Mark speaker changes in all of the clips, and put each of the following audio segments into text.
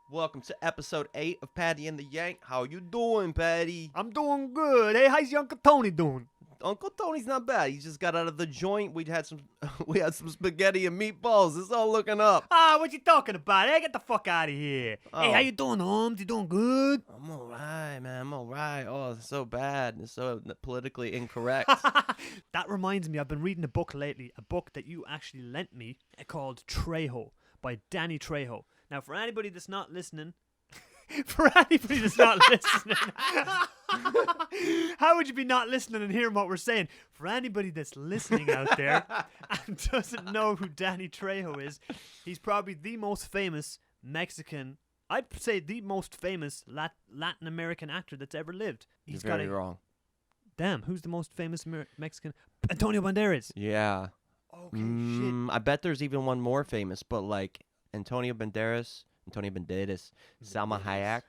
Speaker 1: Welcome to episode 8 of Paddy and The Yank. How you doing, Paddy?
Speaker 2: I'm doing good. Hey, how's your Uncle Tony doing?
Speaker 1: Uncle Tony's not bad. He just got out of the joint. We had some spaghetti and meatballs. It's all looking up.
Speaker 2: What you talking about? Hey, get the fuck out of here. Hey, how you doing, Holmes? You doing good?
Speaker 1: I'm all right, man. I'm all right. Oh, it's so bad. It's so politically incorrect.
Speaker 2: That reminds me, I've been reading a book lately, a book that you actually lent me called Trejo by Danny Trejo. Now, for anybody that's not listening, how would you be not listening and hearing what we're saying? For anybody that's listening out there and doesn't know who Danny Trejo is, he's probably the most famous Mexican, I'd say the most famous Latin American actor that's ever lived.
Speaker 1: You're very wrong.
Speaker 2: Damn, who's the most famous Mexican? Antonio Banderas.
Speaker 1: Yeah.
Speaker 2: Okay, shit.
Speaker 1: I bet there's even one more famous, but like Antonio Banderas, Salma Hayek,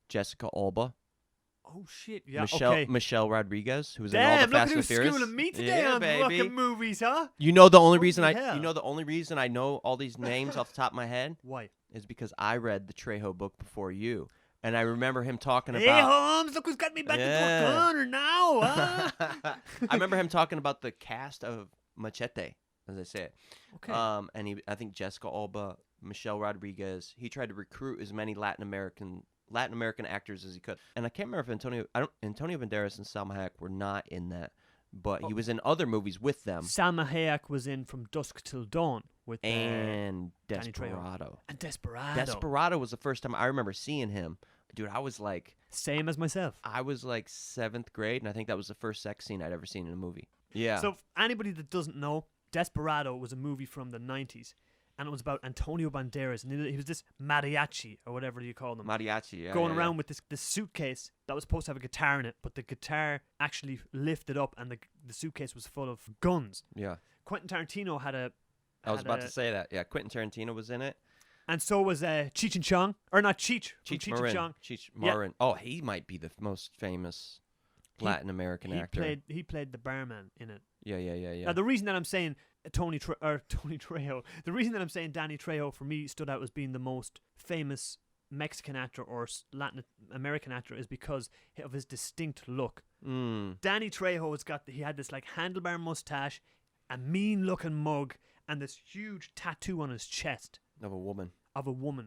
Speaker 1: Jessica Alba.
Speaker 2: Oh shit! Yeah,
Speaker 1: Michelle Rodriguez, who was in all the Fast and Furious.
Speaker 2: Damn, look at who's schooling me today on fucking movies, huh?
Speaker 1: You know the only reason I know all these names off the top of my head.
Speaker 2: Why?
Speaker 1: Is because I read the Trejo book before you, and I remember him talking about.
Speaker 2: Hey Holmes, look who's got me back into a corner now, huh?
Speaker 1: I remember him talking about the cast of Machete, as I say it.
Speaker 2: Okay.
Speaker 1: I think Jessica Alba, Michelle Rodriguez. He tried to recruit as many Latin American actors as he could. And I can't remember if Antonio Banderas and Salma Hayek were not in that, but he was in other movies with them.
Speaker 2: Salma Hayek was in From Dusk Till Dawn with
Speaker 1: and
Speaker 2: Danny
Speaker 1: Desperado.
Speaker 2: And Desperado.
Speaker 1: Desperado was the first time I remember seeing him. Dude, I was like...
Speaker 2: Same as myself.
Speaker 1: I was like 7th grade, and I think that was the first sex scene I'd ever seen in a movie. Yeah.
Speaker 2: So, anybody that doesn't know, Desperado was a movie from the 90s. And it was about Antonio Banderas, and he was this mariachi, or whatever you call them.
Speaker 1: Mariachi, yeah.
Speaker 2: Going around with this suitcase that was supposed to have a guitar in it, but the guitar actually lifted up, and the suitcase was full of guns.
Speaker 1: Yeah.
Speaker 2: Quentin Tarantino had a...
Speaker 1: I was about to say that. Yeah, Quentin Tarantino was in it.
Speaker 2: And so was Cheech and Chong. Or not Cheech.
Speaker 1: Cheech
Speaker 2: Marin.
Speaker 1: Marin. Yeah. Oh, he might be the most famous Latin American actor.
Speaker 2: He played the barman in it.
Speaker 1: Yeah.
Speaker 2: Now, the reason that I'm saying Tony Trejo, the reason that I'm saying Danny Trejo for me stood out as being the most famous Mexican actor or Latin American actor is because of his distinct look. Danny Trejo he had this like handlebar mustache, a mean looking mug, and this huge tattoo on his chest
Speaker 1: of a woman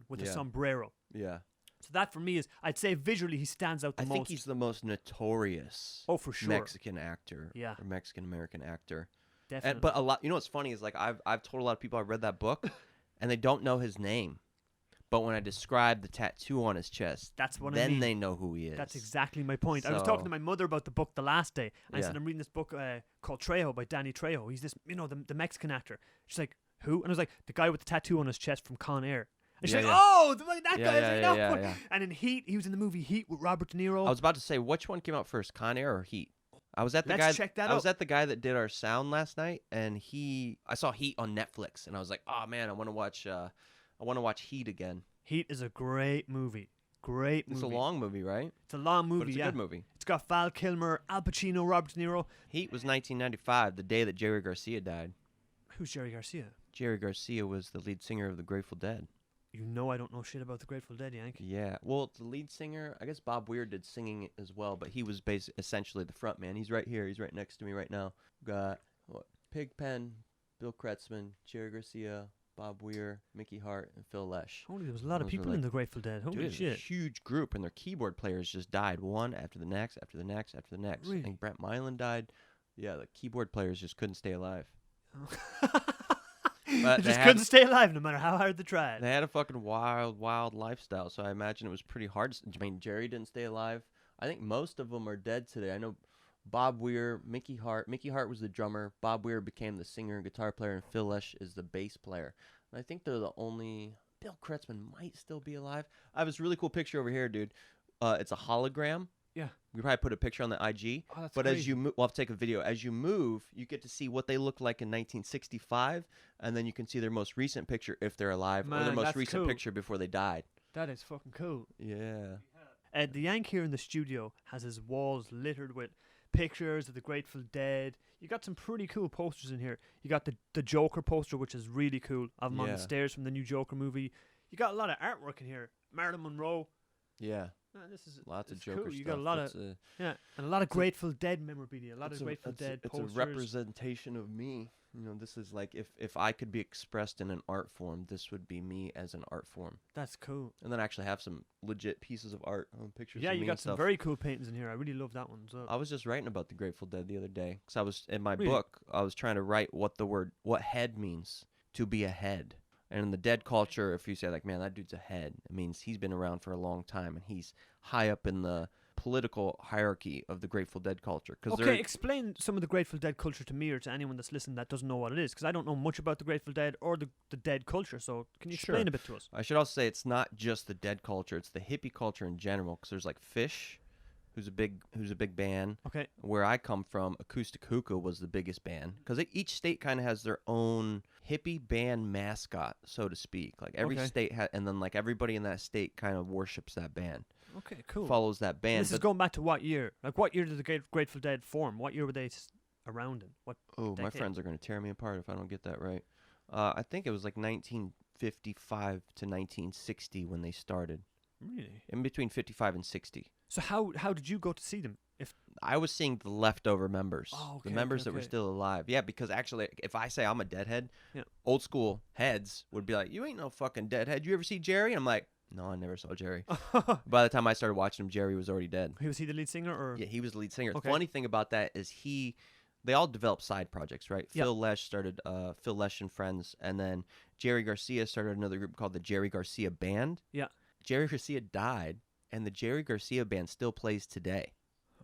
Speaker 2: with a sombrero.
Speaker 1: Yeah. So
Speaker 2: that for me is, I'd say visually he stands out the most.
Speaker 1: I think he's the most notorious
Speaker 2: for sure.
Speaker 1: Mexican actor or Mexican American actor.
Speaker 2: Definitely.
Speaker 1: But a lot, you know what's funny is like I've told a lot of people I've read that book and they don't know his name. But when I describe the tattoo on his chest, then they know who he is.
Speaker 2: That's exactly my point. I was talking to my mother about the book the last day, and I said, I'm reading this book called Trejo by Danny Trejo. He's this, the Mexican actor. She's like, who? And I was like, the guy with the tattoo on his chest from Con Air. And she's like, oh, that guy. Yeah. And in Heat, he was in the movie Heat with Robert De Niro.
Speaker 1: I was about to say, which one came out first, Con Air or Heat? I was at the I was at the guy that did our sound last night, and I saw Heat on Netflix, and I was like, oh man, I want to watch Heat again.
Speaker 2: Heat is a great movie.
Speaker 1: It's a long movie, right?
Speaker 2: It's a long movie,
Speaker 1: but it's a good movie.
Speaker 2: It's got Val Kilmer, Al Pacino, Robert De Niro.
Speaker 1: Heat was 1995, the day that Jerry Garcia died.
Speaker 2: Who's Jerry Garcia?
Speaker 1: Jerry Garcia was the lead singer of the Grateful Dead.
Speaker 2: You know I don't know shit about the Grateful Dead, Yank.
Speaker 1: Yeah, well, the lead singer, I guess Bob Weir did singing as well, but he was essentially the front man. He's right here. He's right next to me right now. Got Pigpen, Bill Kretzmann, Jerry Garcia, Bob Weir, Mickey Hart, and Phil Lesh.
Speaker 2: Holy, there was a lot of people in the Grateful Dead. Holy shit.
Speaker 1: A huge group, and their keyboard players just died one after the next, after the next, after the next.
Speaker 2: Really?
Speaker 1: I think Brent Mylan died. Yeah, the keyboard players just couldn't stay alive.
Speaker 2: They just couldn't stay alive no matter how hard they tried.
Speaker 1: They had a fucking wild lifestyle, so I imagine it was pretty hard. I mean, Jerry didn't stay alive. I think most of them are dead today. I know Bob Weir, Mickey Hart. Mickey Hart was the drummer. Bob Weir became the singer and guitar player, and Phil Lesh is the bass player. And I think they're the only... Bill Kretzmann might still be alive. I have this really cool picture over here, dude. It's a hologram.
Speaker 2: Yeah.
Speaker 1: We probably put a picture on the IG.
Speaker 2: Oh, that's
Speaker 1: but
Speaker 2: crazy.
Speaker 1: as you move, we'll have to take a video. As you move, you get to see what they look like in 1965, and then you can see their most recent picture if they're alive, or their most recent picture before they died.
Speaker 2: That is fucking cool.
Speaker 1: Yeah.
Speaker 2: The Yank here in the studio has his walls littered with pictures of the Grateful Dead. You got some pretty cool posters in here. You got the Joker poster, which is really cool. Of him on the stairs from the new Joker movie. You got a lot of artwork in here. Marilyn Monroe.
Speaker 1: Yeah,
Speaker 2: This is
Speaker 1: lots of
Speaker 2: it's
Speaker 1: Joker
Speaker 2: cool.
Speaker 1: stuff.
Speaker 2: You got a lot of and a lot of Grateful Dead memorabilia. A lot of Grateful Dead
Speaker 1: it's
Speaker 2: posters.
Speaker 1: a representation of me. This is like if I could be expressed in an art form, this would be me as an art form.
Speaker 2: That's cool.
Speaker 1: And then actually have some legit pieces of art, pictures.
Speaker 2: Yeah,
Speaker 1: of
Speaker 2: you
Speaker 1: me
Speaker 2: got
Speaker 1: and
Speaker 2: some
Speaker 1: stuff.
Speaker 2: very cool paintings in here. I really love that one. So
Speaker 1: I was just writing about the Grateful Dead the other day because I was in my
Speaker 2: Really?
Speaker 1: book. I was trying to write what head means, to be a head. And in the Dead culture, if you say like, man, that dude's a head, it means he's been around for a long time and he's high up in the political hierarchy of the Grateful Dead culture.
Speaker 2: okay, explain some of the Grateful Dead culture to me or to anyone that's listening that doesn't know what it is, because I don't know much about the Grateful Dead or the Dead culture. So can you explain a bit to us?
Speaker 1: I should also say it's not just the Dead culture; it's the hippie culture in general. Because there's like Fish, who's a big band.
Speaker 2: Okay.
Speaker 1: Where I come from, Acoustic Hookah was the biggest band because each state kind of has their own hippie band mascot, so to speak. Like every state and then like everybody in that state kind of worships that band.
Speaker 2: Okay, cool.
Speaker 1: Follows that band.
Speaker 2: And this is going back to what year? Like what year did the Grateful Dead form? What year were they around in? What?
Speaker 1: Oh, my
Speaker 2: decade?
Speaker 1: friends are going to tear me apart if I don't get that right. I think it was like 1955 to 1960 when they started.
Speaker 2: Really?
Speaker 1: In between 55 and 60.
Speaker 2: So how did you go to see them? If
Speaker 1: I was seeing the leftover members, the members that were
Speaker 2: okay.
Speaker 1: still alive. Yeah, because actually, if I say I'm a Deadhead,
Speaker 2: Yeah.
Speaker 1: old school heads would be like, "You ain't no fucking Deadhead. You ever see Jerry?" And I'm like, "No, I never saw Jerry." By the time I started watching him, Jerry was already dead.
Speaker 2: Was he the lead singer or?
Speaker 1: Yeah, he was the lead singer.
Speaker 2: Okay.
Speaker 1: The funny thing about that is they all developed side projects, right?
Speaker 2: Yep.
Speaker 1: Phil Lesh started Phil Lesh and Friends, and then Jerry Garcia started another group called the Jerry Garcia Band.
Speaker 2: Yeah.
Speaker 1: Jerry Garcia died, and the Jerry Garcia Band still plays today.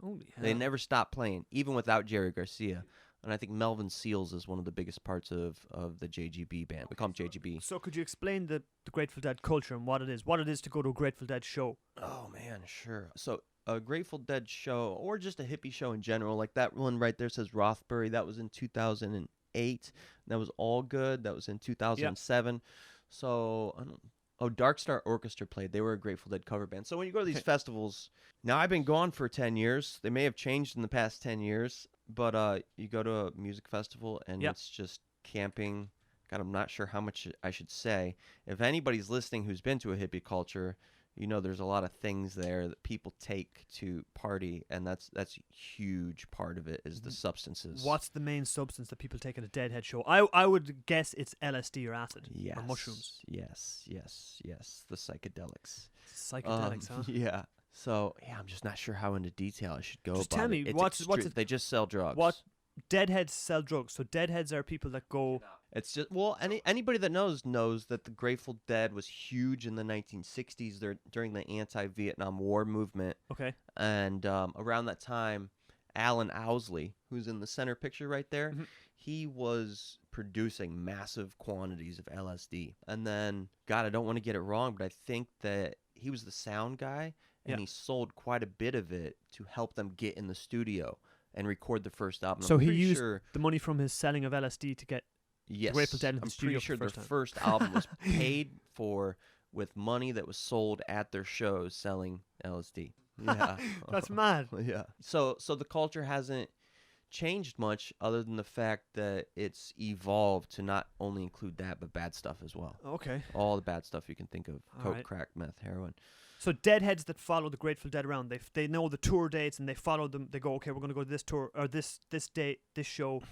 Speaker 2: Holy hell.
Speaker 1: They never stopped playing, even without Jerry Garcia. And I think Melvin Seals is one of the biggest parts of the JGB band. We call him JGB.
Speaker 2: So could you explain the Grateful Dead culture and what it is? What it is to go to a Grateful Dead show?
Speaker 1: Oh, man, sure. So a Grateful Dead show, or just a hippie show in general, like that one right there says Rothbury. That was in 2008. That was All Good. That was in 2007. So, Dark Star Orchestra played. They were a Grateful Dead cover band. So when you go to these festivals, now I've been gone for 10 years. They may have changed in the past 10 years, but you go to a music festival and it's just camping. God, I'm not sure how much I should say. If anybody's listening who's been to a hippie culture, there's a lot of things there that people take to party, and that's a huge part of it is the substances.
Speaker 2: What's the main substance that people take at a Deadhead show? I would guess it's LSD or acid or mushrooms.
Speaker 1: Yes. The psychedelics.
Speaker 2: Psychedelics, huh?
Speaker 1: Yeah. So, I'm just not sure how into detail I should go
Speaker 2: Just
Speaker 1: about
Speaker 2: tell me,
Speaker 1: it. They just sell drugs.
Speaker 2: What Deadheads sell drugs. So Deadheads are people that go.
Speaker 1: It's just anybody that knows that the Grateful Dead was huge in the 1960s during the anti-Vietnam War movement.
Speaker 2: Okay.
Speaker 1: And around that time, Alan Owsley, who's in the center picture right there, he was producing massive quantities of LSD. And then, God, I don't want to get it wrong, but I think that he was the sound guy, and he sold quite a bit of it to help them get in the studio and record the first album.
Speaker 2: So he used the money from his selling of LSD to get Grateful Dead in the studio.
Speaker 1: I'm pretty sure their first album was paid for with money that was sold at their shows selling LSD. Yeah.
Speaker 2: That's mad.
Speaker 1: Yeah. So the culture hasn't changed much other than the fact that it's evolved to not only include that but bad stuff as well.
Speaker 2: Okay.
Speaker 1: All the bad stuff you can think of. Coke,
Speaker 2: right.
Speaker 1: crack, meth, heroin.
Speaker 2: So Deadheads that follow the Grateful Dead around, they know the tour dates and they follow them. They go, okay, we're going to go to this tour or this date, this show,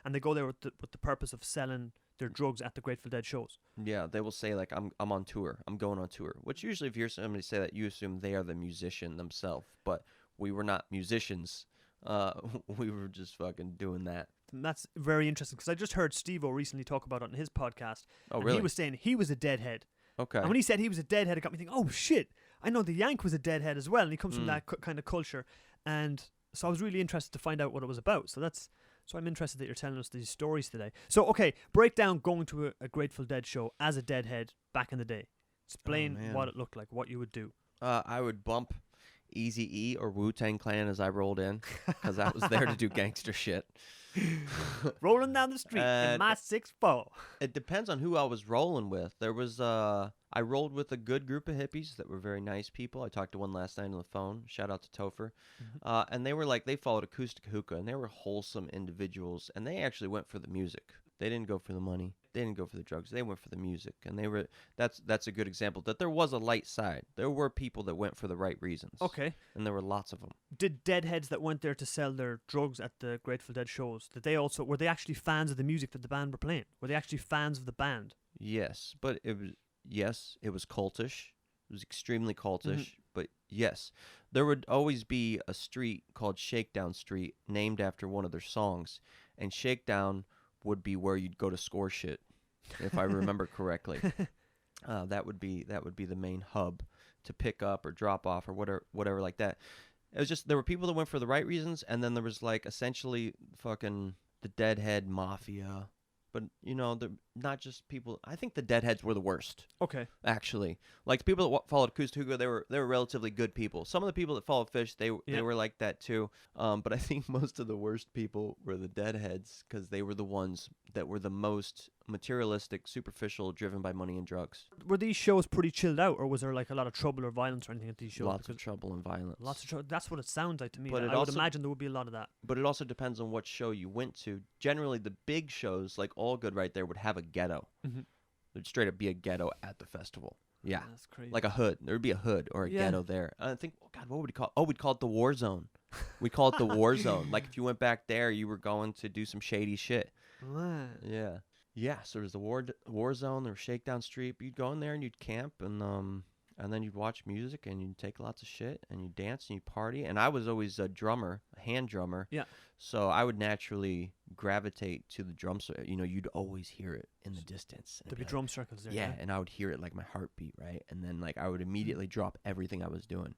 Speaker 2: and they go there with the purpose of selling their drugs at the Grateful Dead shows.
Speaker 1: Yeah, they will say like, I'm on tour, I'm going on tour. Which usually, if you hear somebody say that, you assume they are the musician themselves. But we were not musicians. We were just fucking doing that.
Speaker 2: And that's very interesting because I just heard Steve-O recently talk about it on his podcast.
Speaker 1: Oh, really?
Speaker 2: He was saying he was a Deadhead.
Speaker 1: Okay.
Speaker 2: And when he said he was a Deadhead, it got me thinking, oh shit, I know the Yank was a Deadhead as well, and he comes from that kind of culture. And so I was really interested to find out what it was about. So I'm interested that you're telling us these stories today. So okay, break down going to a Grateful Dead show as a Deadhead back in the day. Explain what it looked like, what you would do.
Speaker 1: I would bump Eazy-E or Wu-Tang Clan as I rolled in because I was there to do gangster shit.
Speaker 2: Rolling down the street in my 6'4".
Speaker 1: It depends on who I was rolling with. There was I rolled with a good group of hippies that were very nice people. I talked to one last night on the phone. Shout out to Topher. And they were they followed Acoustic Hookah, and they were wholesome individuals, and they actually went for the music. They didn't go for the money. They didn't go for the drugs. They went for the music, and they were. That's a good example that there was a light side. There were people that went for the right reasons.
Speaker 2: Okay.
Speaker 1: And there were lots of them.
Speaker 2: Did deadheads that went there to sell their drugs at the Grateful Dead shows, were they actually fans of the music that the band were playing? Were they actually fans of the band?
Speaker 1: Yes, but it was cultish. It was extremely cultish, but yes, there would always be a street called Shakedown Street named after one of their songs, and Shakedown would be where you'd go to score shit, if I remember correctly. That would be the main hub to pick up or drop off or whatever like that. It was just there were people that went for the right reasons, and then there was like essentially fucking the Deadhead Mafia. But, you know, they're not just people. I think the Deadheads were the worst.
Speaker 2: Okay.
Speaker 1: Actually. Like, the people that followed Kustuga, they were relatively good people. Some of the people that followed Fish, they were like that too. But I think most of the worst people were the Deadheads because they were the ones that were the most materialistic, superficial, driven by money and drugs.
Speaker 2: Were these shows pretty chilled out, or was there like a lot of trouble or violence or anything at these shows?
Speaker 1: Lots of trouble and violence.
Speaker 2: Lots of trouble. That's what it sounds like to me.
Speaker 1: But
Speaker 2: I would imagine there would be a lot of that.
Speaker 1: But it also depends on what show you went to. Generally, the big shows, like All Good right there, would have a ghetto.
Speaker 2: Mm-hmm.
Speaker 1: There'd straight up be a ghetto at the festival. Yeah.
Speaker 2: That's crazy.
Speaker 1: Like a hood. There would be a hood or a ghetto there. I think, oh God, what would we call it? Oh, we'd call it the War Zone. We call it the War Zone. Like if you went back there, you were going to do some shady shit.
Speaker 2: What?
Speaker 1: Yeah. Yeah, so there was the war zone, there was Shakedown Street. You'd go in there and you'd camp and then you'd watch music and you'd take lots of shit and you'd dance and you'd party. And I was always a drummer, a hand drummer.
Speaker 2: Yeah.
Speaker 1: So I would naturally gravitate to the drum circle. You know, you'd always hear it in the distance.
Speaker 2: There'd be drum circles there.
Speaker 1: Yeah, and I would hear it like my heartbeat, right? And then like I would immediately drop everything I was doing.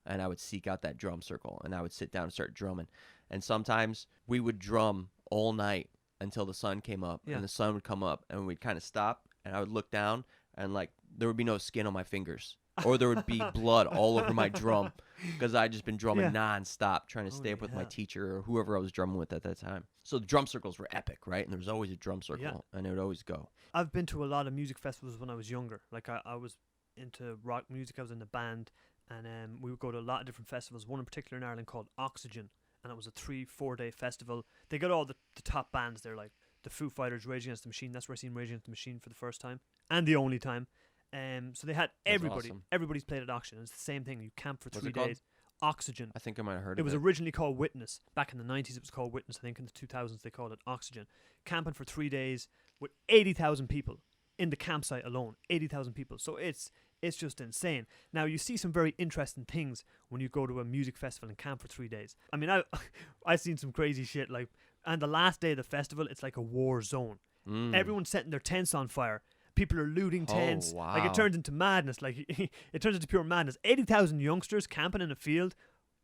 Speaker 1: And I would seek out that drum circle and I would sit down and start drumming. And sometimes we would drum all night until the sun came up, and the sun would come up, and we'd kind of stop, and I would look down, and like there would be no skin on my fingers, or there would be blood all over my drum, because I'd just been drumming nonstop, trying to stay up with my teacher or whoever I was drumming with at that time. So the drum circles were epic, right? And there was always a drum circle, and it would always go.
Speaker 2: I've been to a lot of music festivals when I was younger. Like I was into rock music. I was in a band, and we would go to a lot of different festivals. One in particular in Ireland called Oxygen. And it was a 3-4 day festival. They got all the top bands there, like the Foo Fighters, Rage Against the Machine. That's where I seen Rage Against the Machine for the first time. And the only time. So they had everybody.
Speaker 1: Awesome.
Speaker 2: Everybody's played at Oxygen. It's the same thing. You camp for 3
Speaker 1: called?
Speaker 2: days. Oxygen.
Speaker 1: I think I might have heard of it.
Speaker 2: It was originally called Witness. Back in the 90s it was called Witness. I think in the 2000s they called it Oxygen. Camping for 3 days with 80,000 people in the campsite alone. 80,000 people. So it's just insane. Now, you see some very interesting things when you go to a music festival and camp for 3 days. I mean, I've seen some crazy shit. Like, and the last day of the festival, it's like a war zone. Everyone's setting their tents on fire. People are looting tents.
Speaker 1: Oh, wow.
Speaker 2: Like, it turns into madness. Like, it turns into pure madness. 80,000 youngsters camping in a field,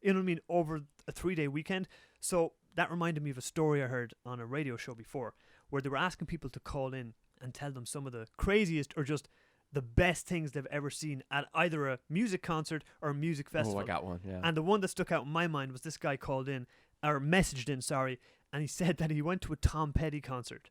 Speaker 2: you know what I mean, over a 3 day weekend. So that reminded me of a story I heard on a radio show before, where they were asking people to call in and tell them some of the craziest or just the best things they've ever seen at either a music concert or a music festival.
Speaker 1: Oh, I got one, yeah.
Speaker 2: And the one that stuck out in my mind was this guy called in, or messaged in, sorry, and he said that he went to a Tom Petty concert.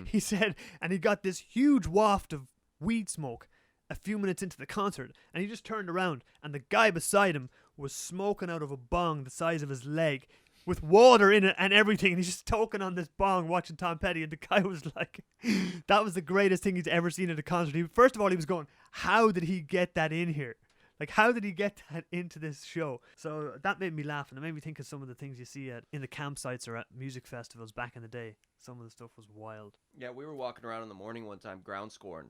Speaker 2: He said, and he got this huge waft of weed smoke a few minutes into the concert, and he just turned around, and the guy beside him was smoking out of a bong the size of his leg, with water in it and everything, and he's just toking on this bong watching Tom Petty, and the guy was like, that was the greatest thing he's ever seen at a concert. First of all, he was going, how did he get that in here? Like, how did he get that into this show? So that made me laugh, and it made me think of some of the things you see in the campsites or at music festivals back in the day. Some of the stuff was wild.
Speaker 1: Yeah, we were walking around in the morning one time, ground scoring,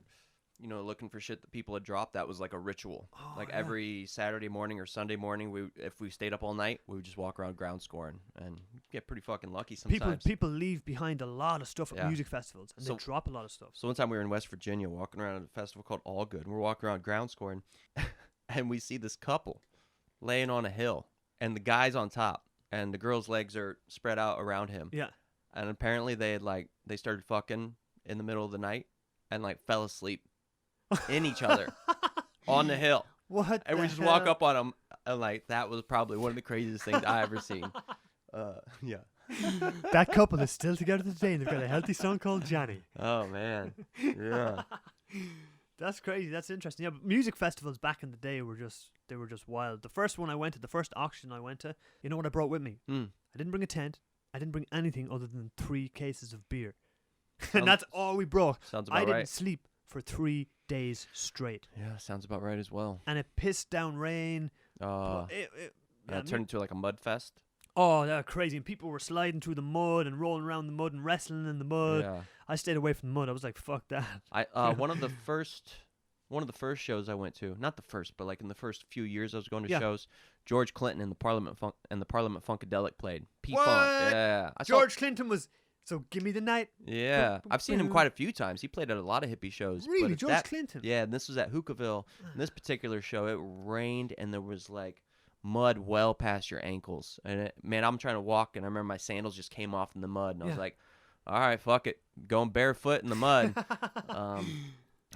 Speaker 1: you know, looking for shit that people had dropped. That was like a ritual. Every Saturday morning or Sunday morning, if we stayed up all night, we would just walk around ground scoring and get pretty fucking lucky sometimes.
Speaker 2: People leave behind a lot of stuff at music festivals, and they drop a lot of stuff.
Speaker 1: So one time we were in West Virginia walking around at a festival called All Good, and we're walking around ground scoring, and we see this couple laying on a hill, and the guy's on top, and the girl's legs are spread out around him.
Speaker 2: Yeah.
Speaker 1: And apparently they started fucking in the middle of the night and like fell asleep in each other on the hill.
Speaker 2: What?
Speaker 1: And we just walk up on them, and like that was probably one of the craziest things I ever seen. Yeah.
Speaker 2: That couple is still together today, and they've got a healthy son called Johnny.
Speaker 1: Oh man. Yeah.
Speaker 2: That's crazy. That's interesting. Yeah, but music festivals back in the day were just wild. The first one I went to, the first auction I went to, you know what I brought with me? I didn't bring a tent. I didn't bring anything other than 3 cases of beer. And that's all we brought.
Speaker 1: Sounds about
Speaker 2: I didn't
Speaker 1: right.
Speaker 2: sleep for 3 days straight.
Speaker 1: Yeah, sounds about right as well.
Speaker 2: And it pissed down rain.
Speaker 1: Yeah, it turned into like a mud fest.
Speaker 2: Oh, that was crazy. And people were sliding through the mud and rolling around the mud and wrestling in the mud.
Speaker 1: Yeah.
Speaker 2: I stayed away from the mud. I was like, fuck that.
Speaker 1: One of the first shows I went to, not the first, but like in the first few years I was going to shows, George Clinton and the Parliament Funkadelic played. P-Funk.
Speaker 2: What?
Speaker 1: Yeah.
Speaker 2: George Clinton was, so give me the night.
Speaker 1: Yeah. I've seen him quite a few times. He played at a lot of hippie shows.
Speaker 2: Really?
Speaker 1: But
Speaker 2: George Clinton?
Speaker 1: Yeah, and this was at Hookahville. In this particular show, it rained and there was like mud well past your ankles. And man, I'm trying to walk and I remember my sandals just came off in the mud and I was like, all right, fuck it. Going barefoot in the mud.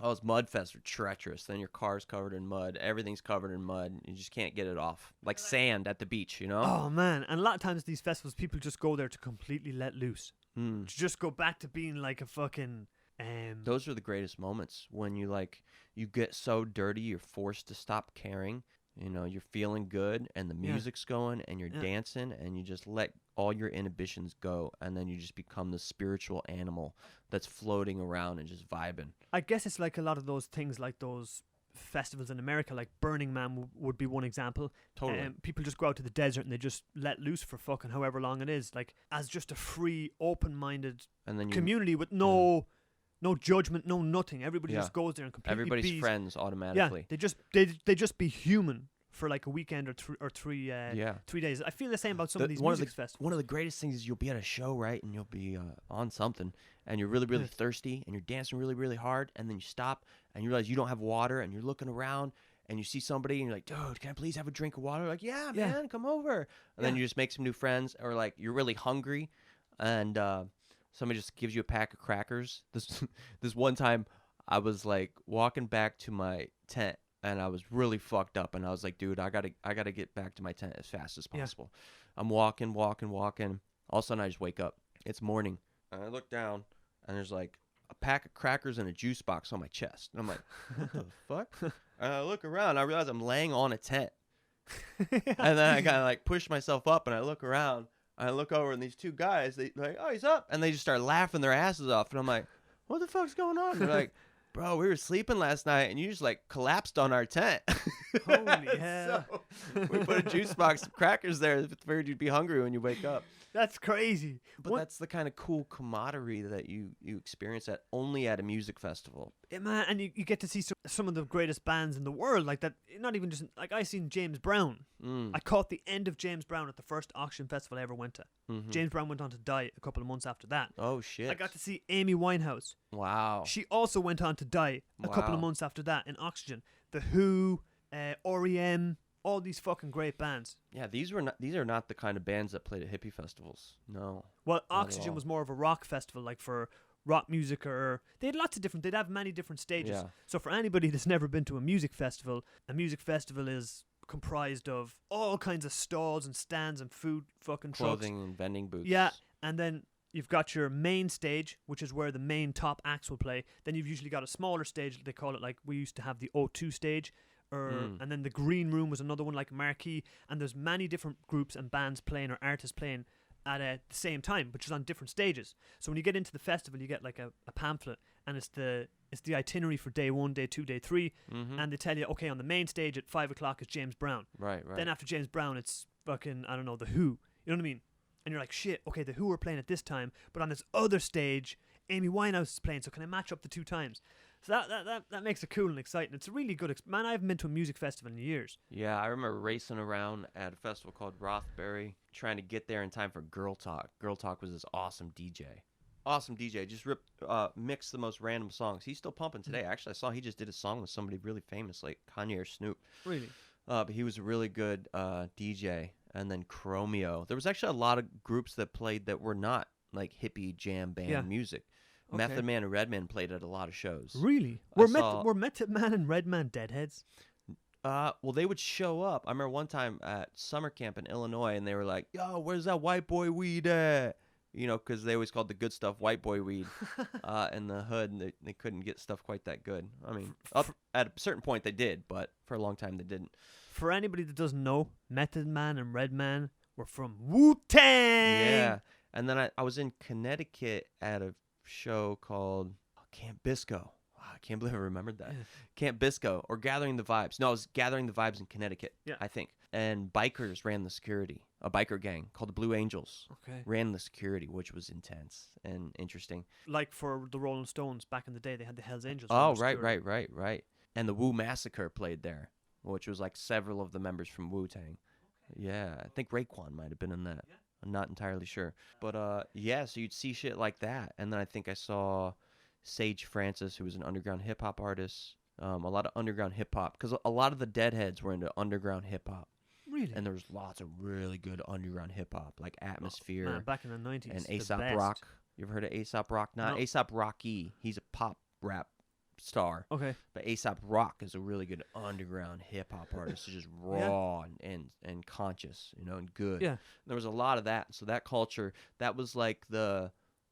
Speaker 1: Those mud fests are treacherous. Then your car's covered in mud. Everything's covered in mud. You just can't get it off. Like sand at the beach, you know?
Speaker 2: Oh, man. And a lot of times these festivals, people just go there to completely let loose.
Speaker 1: Mm.
Speaker 2: To just go back to being like a fucking...
Speaker 1: Those are the greatest moments when you get so dirty you're forced to stop caring. You know, you're feeling good and the music's going and you're dancing and you just let all your inhibitions go and then you just become the spiritual animal that's floating around and just vibing.
Speaker 2: I guess it's like a lot of those things, like those festivals in America, like Burning Man would be one example.
Speaker 1: Totally.
Speaker 2: People just go out to the desert and they just let loose for fucking however long it is, like as just a free, open-minded community with no judgment, no nothing. Everybody just goes there and completely
Speaker 1: everybody's friends automatically.
Speaker 2: Yeah, they just be human for like a weekend or 3 days. I feel the same about some of these music festivals.
Speaker 1: One of the greatest things is you'll be at a show, right, and you'll be on something, and you're really, really thirsty, and you're dancing really, really hard, and then you stop, and you realize you don't have water, and you're looking around, and you see somebody, and you're like, dude, can I please have a drink of water? Like, yeah, man, come over. And then you just make some new friends, or like you're really hungry, and somebody just gives you a pack of crackers. This one time, I was like walking back to my tent, and I was really fucked up, and I was like, dude, I gotta get back to my tent as fast as possible. I'm walking. All of a sudden, I just wake up. It's morning, and I look down, and there's like a pack of crackers and a juice box on my chest. And I'm like, what the fuck? And I look around, and I realize I'm laying on a tent. And then I kind of like push myself up, and I look around, and I look over, and these two guys, they like, oh, he's up, and they just start laughing their asses off, and I'm like, what the fuck's going on? And they're like, bro, we were sleeping last night, and you just like collapsed on our tent.
Speaker 2: Holy hell!
Speaker 1: So we put a juice box of crackers there. Figured you'd be hungry when you wake up.
Speaker 2: That's crazy.
Speaker 1: But that's the kind of cool camaraderie that you experience only at a music festival.
Speaker 2: Yeah, man, and you get to see some of the greatest bands in the world, like that. Not even just like I seen James Brown. I caught the end of James Brown at the first auction festival I ever went to. Mm-hmm. James Brown went on to die a couple of months after that.
Speaker 1: Oh shit!
Speaker 2: I got to see Amy Winehouse.
Speaker 1: Wow.
Speaker 2: She also went on to die a couple of months after that in Oxygen. The Who, R.E.M., all these fucking great bands.
Speaker 1: Yeah, these are not the kind of bands that played at hippie festivals. No.
Speaker 2: Well, Oxygen was more of a rock festival, like for rock music, or they'd have many different stages. Yeah. So for anybody that's never been to a music festival is comprised of all kinds of stalls and stands and food fucking
Speaker 1: clothing
Speaker 2: trucks.
Speaker 1: And vending booths.
Speaker 2: Yeah, and then you've got your main stage, which is where the main top acts will play. Then you've usually got a smaller stage. They call it, like we used to have the O2 stage. And then the green room was another one, like Marquee. And there's many different groups and bands playing or artists playing at the same time, which is on different stages. So when you get into the festival, you get like a pamphlet, and it's the itinerary for day 1, day 2, day 3, and they tell you, okay, on the main stage at 5 o'clock is James Brown.
Speaker 1: Right.
Speaker 2: Then after James Brown, it's fucking, I don't know, The Who. You know what I mean? And you're like, shit, okay, The Who are playing at this time, but on this other stage, Amy Winehouse is playing, so can I match up the 2 times? So that makes it cool and exciting. It's a really good... Man, I haven't been to a music festival in years.
Speaker 1: Yeah, I remember racing around at a festival called Rothbury, trying to get there in time for Girl Talk. Girl Talk was this awesome DJ. Just mixed the most random songs. He's still pumping today. Actually, I saw he just did a song with somebody really famous, like Kanye or Snoop.
Speaker 2: Really?
Speaker 1: But he was a really good DJ. And then Chromeo. There was actually a lot of groups that played that were not like hippie jam band music. Okay. Method Man and Redman played at a lot of shows.
Speaker 2: Really? Were Method Man and Redman deadheads?
Speaker 1: Well, they would show up. I remember one time at summer camp in Illinois, and they were like, yo, where's that white boy weed at? You know, because they always called the good stuff white boy weed in the hood, and they couldn't get stuff quite that good. I mean, at a certain point they did, but for a long time they didn't.
Speaker 2: For anybody that doesn't know, Method Man and Redman were from Wu-Tang!
Speaker 1: Yeah, and then I was in Connecticut at a show called Camp Bisco. Wow, I can't believe I remembered that.
Speaker 2: Yeah.
Speaker 1: Camp Bisco or Gathering the Vibes. No, it was Gathering the Vibes in Connecticut,
Speaker 2: Yeah.
Speaker 1: I think. And bikers ran the security. A biker gang called the Blue Angels
Speaker 2: Okay.
Speaker 1: ran the security, which was intense and interesting.
Speaker 2: Like for the Rolling Stones back in the day, they had the Hells Angels.
Speaker 1: Oh,
Speaker 2: run the security.
Speaker 1: right. And the Wu Massacre played there, which was like several of the members from Wu-Tang. Yeah, I think Raekwon might have been in that. I'm not entirely sure. But yeah, so you'd see shit like that. And then I think I saw Sage Francis, who was an underground hip-hop artist. A lot of underground hip-hop, because a lot of the Deadheads were into underground hip-hop.
Speaker 2: Really?
Speaker 1: And there was lots of really good underground hip-hop, like Atmosphere
Speaker 2: Man, back in the 90s.
Speaker 1: and
Speaker 2: the
Speaker 1: Aesop
Speaker 2: best.
Speaker 1: Rock. You ever heard of Aesop Rock? Not
Speaker 2: No.
Speaker 1: Aesop Rocky. He's a pop rap star.
Speaker 2: Okay.
Speaker 1: But Aesop Rock is a really good underground hip hop artist. It's just raw and conscious, and good.
Speaker 2: Yeah.
Speaker 1: There was a lot of that. So that culture, that was like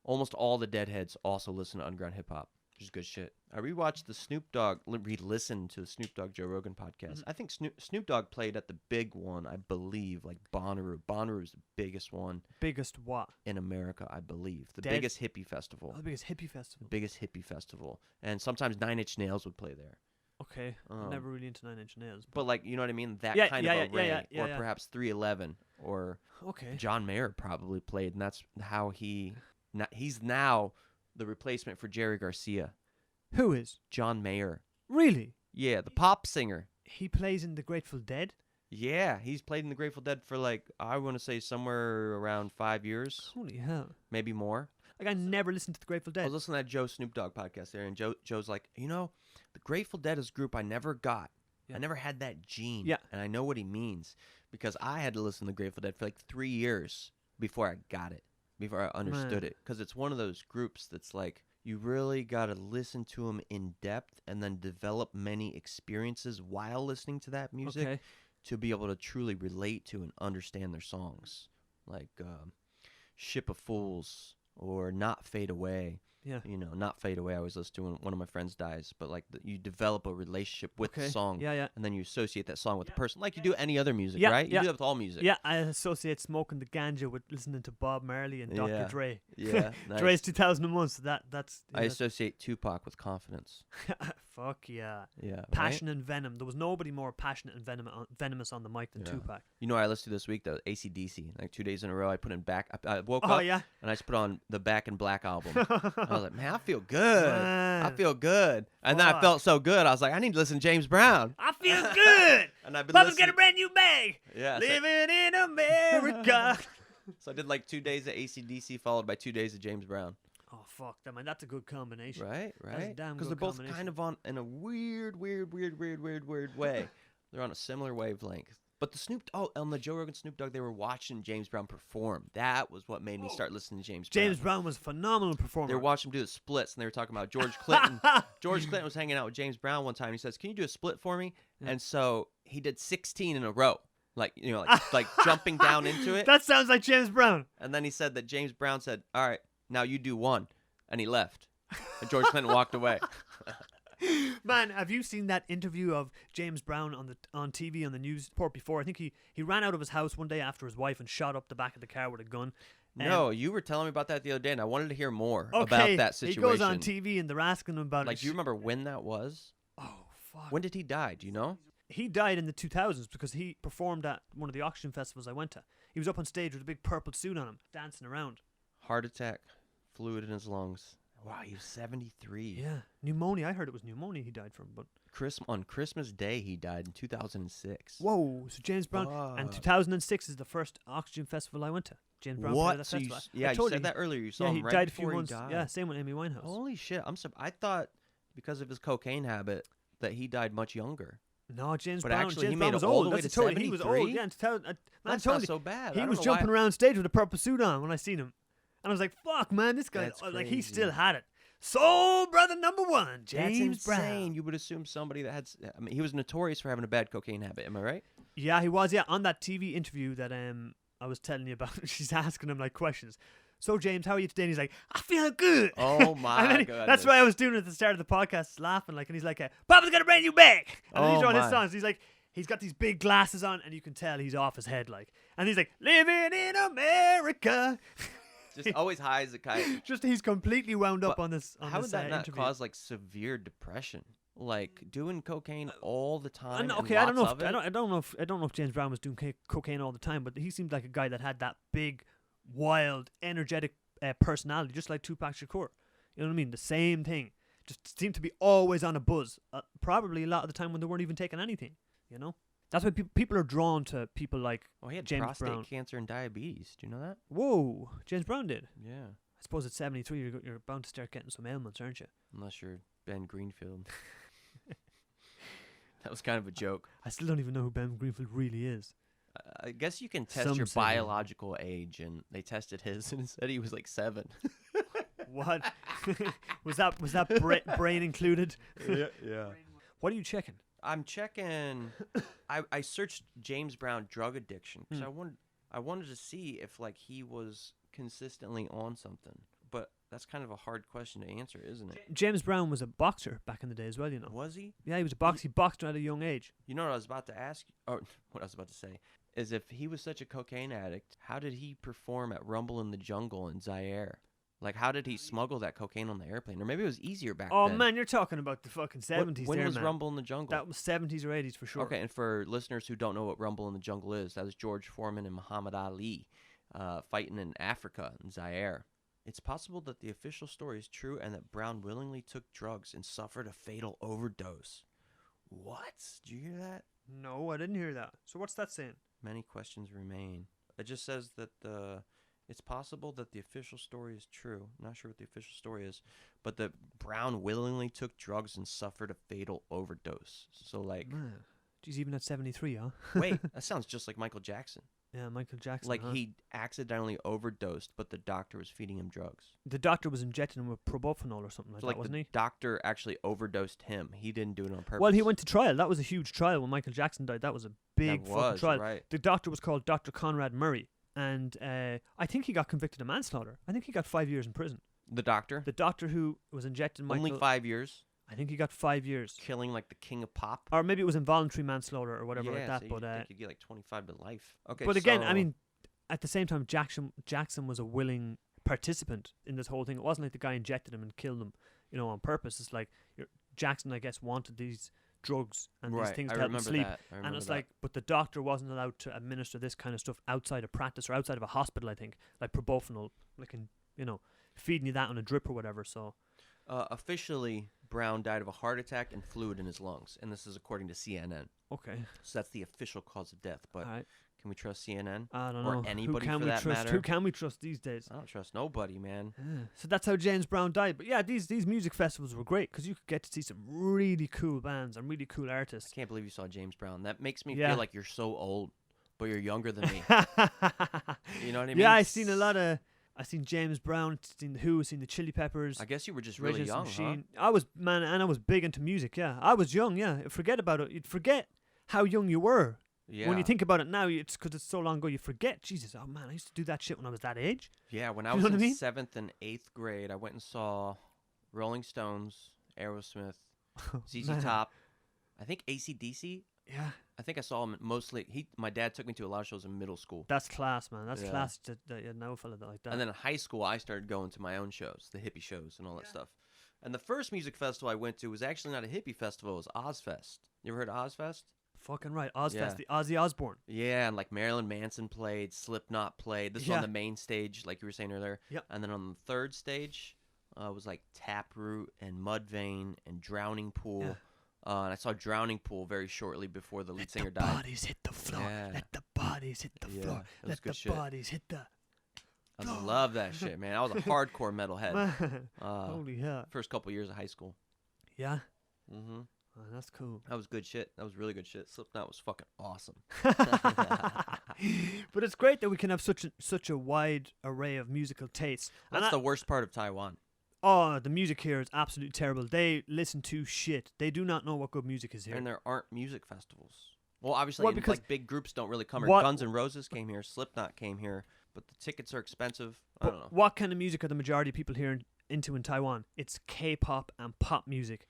Speaker 1: almost all the Deadheads also listen to underground hip hop, which is good shit. I rewatched the Snoop Dogg, re-listened to the Snoop Dogg Joe Rogan podcast. I think Snoop Dogg played at the big one, I believe, like Bonnaroo. Bonnaroo is the biggest one
Speaker 2: Biggest what?
Speaker 1: in America, I believe. The
Speaker 2: Dead-
Speaker 1: biggest hippie festival.
Speaker 2: Oh, the biggest hippie festival.
Speaker 1: Biggest hippie festival. And sometimes Nine Inch Nails would play there.
Speaker 2: Okay. I'm never really into Nine Inch Nails.
Speaker 1: But like, you know what I mean? That
Speaker 2: Yeah,
Speaker 1: kind
Speaker 2: yeah,
Speaker 1: of
Speaker 2: yeah,
Speaker 1: array.
Speaker 2: yeah,
Speaker 1: Or
Speaker 2: yeah.
Speaker 1: perhaps 311. Or
Speaker 2: Okay.
Speaker 1: John Mayer probably played. And that's how he's now the replacement for Jerry Garcia.
Speaker 2: Who is?
Speaker 1: John Mayer.
Speaker 2: Really?
Speaker 1: Yeah, the pop singer.
Speaker 2: He plays in the Grateful Dead?
Speaker 1: Yeah, he's played in the Grateful Dead for like, I want to say somewhere around 5 years.
Speaker 2: Holy hell.
Speaker 1: Maybe more.
Speaker 2: Like, I never listened to the Grateful
Speaker 1: I
Speaker 2: Dead.
Speaker 1: was listening to that Joe Snoop Dogg podcast there, and Joe's like, the Grateful Dead is a group I never got.
Speaker 2: Yeah.
Speaker 1: I never had that gene.
Speaker 2: Yeah.
Speaker 1: And I know what he means because I had to listen to the Grateful Dead for like 3 years before I got it, before I understood
Speaker 2: Man.
Speaker 1: it. Because it's one of those groups that's like, you really got to listen to them in depth and then develop many experiences while listening to that music
Speaker 2: Okay.
Speaker 1: to be able to truly relate to and understand their songs. Like Ship of Fools or Not Fade Away.
Speaker 2: Yeah.
Speaker 1: Not Fade Away I always listen to when one of my friends dies, but like you develop a relationship with the song,
Speaker 2: Yeah.
Speaker 1: and then you associate that song with the person, like you do any other music,
Speaker 2: Yeah,
Speaker 1: right? You
Speaker 2: yeah.
Speaker 1: do that with all music.
Speaker 2: Yeah, I associate smoking the ganja with listening to Bob Marley and Dr.
Speaker 1: Yeah.
Speaker 2: Dre.
Speaker 1: Yeah, nice.
Speaker 2: Dre's 2001, so that's...
Speaker 1: I associate Tupac with confidence.
Speaker 2: Fuck yeah.
Speaker 1: Yeah, right?
Speaker 2: Passion and venom. There was nobody more passionate and venomous on the mic than
Speaker 1: Yeah.
Speaker 2: Tupac.
Speaker 1: You know what I listened to this week though? AC/DC. Like 2 days in a row, I put in back. I woke
Speaker 2: Oh,
Speaker 1: up
Speaker 2: yeah?
Speaker 1: and I just put on the Back in Black album. I was like, man, I feel good. I
Speaker 2: Man.
Speaker 1: feel good. And then I
Speaker 2: Fuck.
Speaker 1: felt so good. I was like, I need to listen to James Brown.
Speaker 2: I feel good.
Speaker 1: And I've been
Speaker 2: Papa's
Speaker 1: listening.
Speaker 2: got a brand new bag.
Speaker 1: Yeah,
Speaker 2: Living in America.
Speaker 1: so I did like 2 days of AC/DC followed by 2 days of James Brown.
Speaker 2: Oh, fuck that, man. That's a good combination.
Speaker 1: Right,
Speaker 2: That's a
Speaker 1: right.
Speaker 2: damn
Speaker 1: Because
Speaker 2: good
Speaker 1: they're both
Speaker 2: combination.
Speaker 1: kind of on in a weird way. They're on a similar wavelength. But on the Joe Rogan Snoop Dogg, they were watching James Brown perform. That was what made me start listening to James Brown.
Speaker 2: James Brown was a phenomenal performer.
Speaker 1: They were watching him do the splits, and they were talking about George Clinton. George Clinton was hanging out with James Brown one time. And he says, "Can you do a split for me?"
Speaker 2: Yeah.
Speaker 1: And so he did 16 in a row, like like jumping down into it.
Speaker 2: That sounds like James Brown.
Speaker 1: And then he said that James Brown said, "All right, now you do one," and he left. And George Clinton walked away.
Speaker 2: Man, have you seen that interview of James Brown on TV on the news report before? I think he ran out of his house one day after his wife and shot up the back of the car with a gun.
Speaker 1: No, you were telling me about that the other day, and I wanted to hear more
Speaker 2: Okay,
Speaker 1: about that situation.
Speaker 2: he goes on TV and they're asking him about
Speaker 1: Like, do you remember when that was?
Speaker 2: Oh, fuck.
Speaker 1: When did he die? Do you know?
Speaker 2: He died in the 2000s because he performed at one of the auction festivals I went to. He was up on stage with a big purple suit on him, dancing around.
Speaker 1: Heart attack, fluid in his lungs. Wow, he was 73.
Speaker 2: Yeah, pneumonia. I heard it was pneumonia he died from, but
Speaker 1: On Christmas Day, he died in 2006.
Speaker 2: whoa! So James Brown, and
Speaker 1: Fuck.
Speaker 2: 2006 is the first oxygen festival I went to. James Brown played at
Speaker 1: What?
Speaker 2: that
Speaker 1: So
Speaker 2: festival.
Speaker 1: yeah,
Speaker 2: I
Speaker 1: you
Speaker 2: told
Speaker 1: said that earlier. You saw
Speaker 2: Yeah,
Speaker 1: him
Speaker 2: he
Speaker 1: right
Speaker 2: died a
Speaker 1: before
Speaker 2: few months.
Speaker 1: he died.
Speaker 2: Yeah, same with Amy Winehouse.
Speaker 1: Holy shit! I thought because of his cocaine habit that he died much younger.
Speaker 2: No, James
Speaker 1: But
Speaker 2: Brown.
Speaker 1: actually,
Speaker 2: James
Speaker 1: he
Speaker 2: Brown
Speaker 1: made
Speaker 2: was
Speaker 1: it all
Speaker 2: old.
Speaker 1: the way
Speaker 2: That's
Speaker 1: to
Speaker 2: a totally. He was old.
Speaker 1: 73?
Speaker 2: Yeah, and
Speaker 1: That's
Speaker 2: totally.
Speaker 1: not so bad.
Speaker 2: He
Speaker 1: I don't
Speaker 2: was
Speaker 1: know
Speaker 2: jumping
Speaker 1: why.
Speaker 2: around stage with a purple suit on when I seen him, and I was like, "Fuck, man, this guy!"
Speaker 1: That's
Speaker 2: Like he
Speaker 1: crazy.
Speaker 2: still had it. Soul brother number one,
Speaker 1: That's
Speaker 2: James
Speaker 1: insane.
Speaker 2: Brown.
Speaker 1: You would assume somebody that had. I mean, he was notorious for having a bad cocaine habit. Am I right?
Speaker 2: Yeah, he was. Yeah, on that TV interview that I was telling you about, she's asking him like questions. So James, how are you today? And he's like, I feel good.
Speaker 1: Oh my
Speaker 2: And then
Speaker 1: goodness.
Speaker 2: that's why I was doing it at the start of the podcast, laughing like, and he's like, Papa's got a brand new bag. And then he's
Speaker 1: Oh
Speaker 2: on his
Speaker 1: my.
Speaker 2: songs. He's like, he's got these big glasses on, and you can tell he's off his head, like, and he's like, living in America.
Speaker 1: Just always high as a kite.
Speaker 2: Just he's completely wound up
Speaker 1: But
Speaker 2: on this. On
Speaker 1: How
Speaker 2: this,
Speaker 1: would that not
Speaker 2: interview.
Speaker 1: cause like severe depression? Like doing cocaine all the time.
Speaker 2: Okay,
Speaker 1: and
Speaker 2: I don't know.
Speaker 1: lots of it?
Speaker 2: I don't know if James Brown was doing cocaine all the time, but he seemed like a guy that had that big, wild, energetic personality, just like Tupac Shakur. You know what I mean? The same thing. Just seemed to be always on a buzz. Probably a lot of the time when they weren't even taking anything. You know, that's why people are drawn to people like.
Speaker 1: Well, he had
Speaker 2: James
Speaker 1: prostate
Speaker 2: Brown.
Speaker 1: cancer and diabetes. Do you know that?
Speaker 2: Whoa, James Brown did.
Speaker 1: Yeah.
Speaker 2: I suppose at 73, you're bound to start getting some ailments, aren't you?
Speaker 1: Unless you're Ben Greenfield. That was kind of a joke.
Speaker 2: I still don't even know who Ben Greenfield really is.
Speaker 1: I guess you can test
Speaker 2: Some
Speaker 1: your
Speaker 2: say-
Speaker 1: biological age, and they tested his, and it said he was like 7.
Speaker 2: What was that brain included?
Speaker 1: Yeah.
Speaker 2: What are you checking?
Speaker 1: I'm checking. I searched James Brown drug addiction because I wanted to see if like he was consistently on something, but that's kind of a hard question to answer, isn't it?
Speaker 2: James Brown was a boxer back in the day as well, you know.
Speaker 1: Was he?
Speaker 2: Yeah, he was a boxer. He boxed at a young age.
Speaker 1: You know what I was about to ask? Or what I was about to say is if he was such a cocaine addict, how did he perform at Rumble in the Jungle in Zaire? Like, how did he smuggle that cocaine on the airplane? Or maybe it was easier back then.
Speaker 2: Oh man, you're talking about the fucking 70s.
Speaker 1: When
Speaker 2: there,
Speaker 1: was
Speaker 2: man.
Speaker 1: Rumble in the Jungle?
Speaker 2: That was 70s or 80s for sure.
Speaker 1: Okay, and for listeners who don't know what Rumble in the Jungle is, that was George Foreman and Muhammad Ali fighting in Africa, in Zaire. It's possible that the official story is true and that Brown willingly took drugs and suffered a fatal overdose. What? Did you hear that?
Speaker 2: No, I didn't hear that. So what's that saying?
Speaker 1: Many questions remain. It just says that it's possible that the official story is true. Not sure what the official story is, but that Brown willingly took drugs and suffered a fatal overdose. So, like,
Speaker 2: Man. Geez, even at 73, huh?
Speaker 1: wait, that sounds just like Michael Jackson.
Speaker 2: Yeah, Michael Jackson.
Speaker 1: Like,
Speaker 2: huh?
Speaker 1: he accidentally overdosed, but the doctor was feeding him drugs.
Speaker 2: The doctor was injecting him with propofol or something like
Speaker 1: So,
Speaker 2: that,
Speaker 1: like,
Speaker 2: wasn't
Speaker 1: the
Speaker 2: he?
Speaker 1: doctor actually overdosed him. He didn't do it on purpose.
Speaker 2: Well, he went to trial. That was a huge trial when Michael Jackson died. That was a big
Speaker 1: That
Speaker 2: fucking
Speaker 1: was,
Speaker 2: trial.
Speaker 1: right.
Speaker 2: The doctor was called Dr. Conrad Murray, and I think he got convicted of manslaughter. I think he got 5 years in prison.
Speaker 1: The doctor?
Speaker 2: The doctor who was injecting Michael...
Speaker 1: Only 5 years,
Speaker 2: I think he got 5 years.
Speaker 1: killing, like, the king of pop.
Speaker 2: Or maybe it was involuntary manslaughter or whatever
Speaker 1: yeah,
Speaker 2: like that.
Speaker 1: so
Speaker 2: But
Speaker 1: you'd think you'd get, like, 25 to life. Okay,
Speaker 2: but again, I
Speaker 1: so-
Speaker 2: mean, at the same time, Jackson was a willing participant in this whole thing. It wasn't like the guy injected him and killed him, on purpose. It's like Jackson, I guess, wanted these drugs and these things to help him sleep. And it's like, but the doctor wasn't allowed to administer this kind of stuff outside of practice or outside of a hospital, I think, like propofol, like, feeding you that on a drip or whatever. So,
Speaker 1: officially, Brown died of a heart attack and fluid in his lungs, and this is according to CNN.
Speaker 2: okay.
Speaker 1: So that's the official cause of death. But
Speaker 2: All right.
Speaker 1: can we trust CNN?
Speaker 2: I don't
Speaker 1: or
Speaker 2: know.
Speaker 1: anybody
Speaker 2: who can
Speaker 1: for
Speaker 2: we
Speaker 1: that
Speaker 2: trust?
Speaker 1: matter?
Speaker 2: Who can we trust these days?
Speaker 1: I don't trust nobody, man.
Speaker 2: So that's how James Brown died. But yeah, these music festivals were great because you could get to see some really cool bands and really cool
Speaker 1: I
Speaker 2: artists.
Speaker 1: can't believe you saw James Brown. That makes me
Speaker 2: Yeah.
Speaker 1: feel like you're so old, but you're younger than me. You know what I mean?
Speaker 2: Yeah, I seen a lot of. I seen James Brown, seen the Who, seen the Chili Peppers.
Speaker 1: I guess you were just
Speaker 2: Rage
Speaker 1: really
Speaker 2: Against the
Speaker 1: young, huh?
Speaker 2: Machine. I was and I was big into music. Yeah, I was young. Yeah, forget about it. You'd forget how young you were.
Speaker 1: Yeah.
Speaker 2: When you think about it now, it's because it's so long ago. You forget. Jesus, oh man, I used to do that shit when I was that age.
Speaker 1: Yeah, when I
Speaker 2: You
Speaker 1: was
Speaker 2: know what
Speaker 1: in
Speaker 2: I mean?
Speaker 1: 7th and 8th grade, I went and saw Rolling Stones, Aerosmith, ZZ
Speaker 2: Man.
Speaker 1: Top, I think AC/DC.
Speaker 2: Yeah,
Speaker 1: I think I saw him mostly. My dad took me to a lot of shows in middle school.
Speaker 2: that's class, man. That's
Speaker 1: Yeah.
Speaker 2: class that you know a fella like that.
Speaker 1: And then in high school, I started going to my own shows, the hippie shows and all that stuff. And the first music festival I went to was actually not a hippie festival. It was Ozfest. You ever heard of Ozfest?
Speaker 2: Fucking right, Ozfest,
Speaker 1: Yeah.
Speaker 2: the Ozzy Osbourne.
Speaker 1: Yeah, and like Marilyn Manson played, Slipknot played. This was
Speaker 2: Yeah.
Speaker 1: on the main stage, like you were saying earlier.
Speaker 2: Yep.
Speaker 1: And then on the third stage, was like Taproot and Mudvayne and Drowning Pool.
Speaker 2: Yeah.
Speaker 1: And I saw Drowning Pool very shortly before the lead
Speaker 2: Let
Speaker 1: singer
Speaker 2: the
Speaker 1: died.
Speaker 2: bodies hit the floor.
Speaker 1: Yeah.
Speaker 2: Let the bodies hit the
Speaker 1: Yeah,
Speaker 2: floor.
Speaker 1: that was
Speaker 2: Let
Speaker 1: good
Speaker 2: the
Speaker 1: shit.
Speaker 2: bodies hit the.
Speaker 1: I love that shit, man. I was a hardcore metalhead.
Speaker 2: Man,
Speaker 1: Uh,
Speaker 2: holy hell.
Speaker 1: first couple years of high school.
Speaker 2: Yeah,
Speaker 1: Mm-hmm.
Speaker 2: oh, that's cool.
Speaker 1: That was good shit. That was really good shit. Slipknot was fucking awesome.
Speaker 2: But it's great that we can have such a wide array of musical tastes. And
Speaker 1: That's the worst part of Taiwan.
Speaker 2: the music here is absolutely terrible. They listen to shit. They do not know what good music is here.
Speaker 1: And there aren't music festivals. Well, obviously,
Speaker 2: Well,
Speaker 1: and,
Speaker 2: because
Speaker 1: like big groups don't really come here.
Speaker 2: what-
Speaker 1: Guns N' Roses came here. Slipknot came here. But the tickets are expensive. I
Speaker 2: But
Speaker 1: don't know.
Speaker 2: what kind of music are the majority of people here into in Taiwan? It's K-pop and pop music.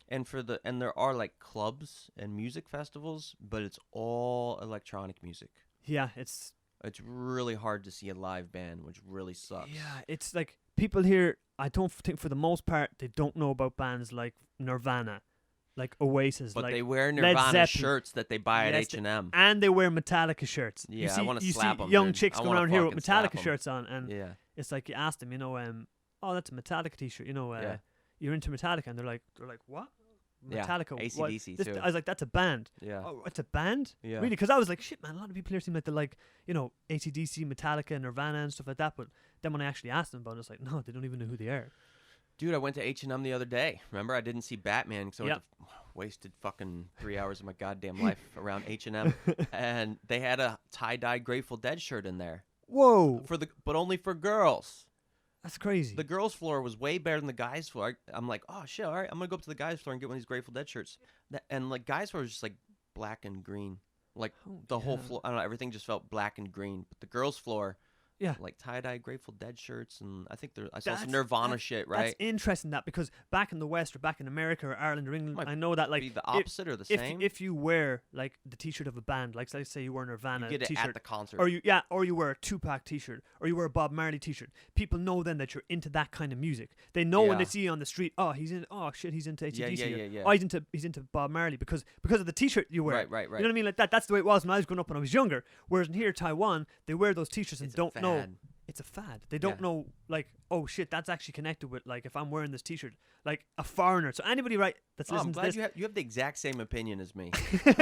Speaker 1: And there are like clubs and music festivals, but it's all electronic music.
Speaker 2: Yeah, it's
Speaker 1: It's really hard to see a live band, which really sucks.
Speaker 2: Yeah, it's like people here. I don't think for the most part they don't know about bands like Nirvana, like Oasis,
Speaker 1: But
Speaker 2: like
Speaker 1: they wear
Speaker 2: Led
Speaker 1: Nirvana
Speaker 2: Zeppelin.
Speaker 1: shirts that they buy at
Speaker 2: Yes,
Speaker 1: H&M.
Speaker 2: and they wear Metallica shirts.
Speaker 1: Yeah, I want to
Speaker 2: you
Speaker 1: slap
Speaker 2: see
Speaker 1: them.
Speaker 2: young
Speaker 1: dude.
Speaker 2: chicks
Speaker 1: I
Speaker 2: come
Speaker 1: wanna
Speaker 2: around here with
Speaker 1: fucking slap
Speaker 2: Metallica
Speaker 1: 'em.
Speaker 2: shirts on, and
Speaker 1: Yeah.
Speaker 2: it's like you ask them, oh, that's a Metallica t-shirt,
Speaker 1: Yeah.
Speaker 2: you're into Metallica, and they're like, what?
Speaker 1: Yeah,
Speaker 2: Metallica, what?
Speaker 1: AC/DC
Speaker 2: This-
Speaker 1: too.
Speaker 2: I was like, that's a band.
Speaker 1: Yeah.
Speaker 2: Oh, it's a band?
Speaker 1: Yeah.
Speaker 2: Really? Because I was like, shit, man, a lot of people here seem like they like, AC/DC, Metallica, Nirvana, and stuff like that. But then when I actually asked them about it, it's like, no, they don't even know who they are.
Speaker 1: Dude, I went to H&M the other day. Remember, I didn't see Batman because I
Speaker 2: Yep.
Speaker 1: wasted fucking 3 hours of my goddamn life around H&M, and they had a tie-dye Grateful Dead shirt in there
Speaker 2: Whoa,
Speaker 1: but only for girls.
Speaker 2: that's crazy.
Speaker 1: The girls' floor was way better than the guys' floor. I'm like, oh shit, all right, I'm gonna go up to the guys' floor and get one of these Grateful Dead shirts. And like guys' floor was just like black and green, like
Speaker 2: Oh,
Speaker 1: the whole
Speaker 2: yeah.
Speaker 1: floor. I don't know, everything just felt black and green. But the girls' floor,
Speaker 2: Yeah.
Speaker 1: like tie-dye Grateful Dead shirts, and I think I saw some
Speaker 2: That's-
Speaker 1: Nirvana
Speaker 2: that's-
Speaker 1: shit,
Speaker 2: That's
Speaker 1: right?
Speaker 2: interesting that because back in the West or back in America or Ireland or England,
Speaker 1: Might
Speaker 2: I know that like
Speaker 1: Be the opposite or the
Speaker 2: if
Speaker 1: same.
Speaker 2: if you wear like the t-shirt of a band, like let's say you wear Nirvana
Speaker 1: you get it
Speaker 2: t-shirt,
Speaker 1: at the concert.
Speaker 2: or you wear a Tupac t-shirt, or you wear a Bob Marley t-shirt, people know then that you're into that kind of music. They know when they
Speaker 1: Yeah.
Speaker 2: see you on the street, he's into AC/DC.
Speaker 1: yeah.
Speaker 2: Oh, he's into Bob Marley because of the t-shirt you wear.
Speaker 1: Right.
Speaker 2: You know what I mean? Like that's the way it was when I was growing up when I was younger. Whereas in here, Taiwan, they wear those t-shirts and
Speaker 1: It's a
Speaker 2: don't know.
Speaker 1: fad.
Speaker 2: It's a fad. They don't
Speaker 1: Yeah.
Speaker 2: know, like, oh shit, that's actually connected with, like, if I'm wearing this t-shirt, like a foreigner. So anybody, right, that's
Speaker 1: Oh, I'm
Speaker 2: listening to
Speaker 1: glad
Speaker 2: this.
Speaker 1: you have the exact same opinion as me.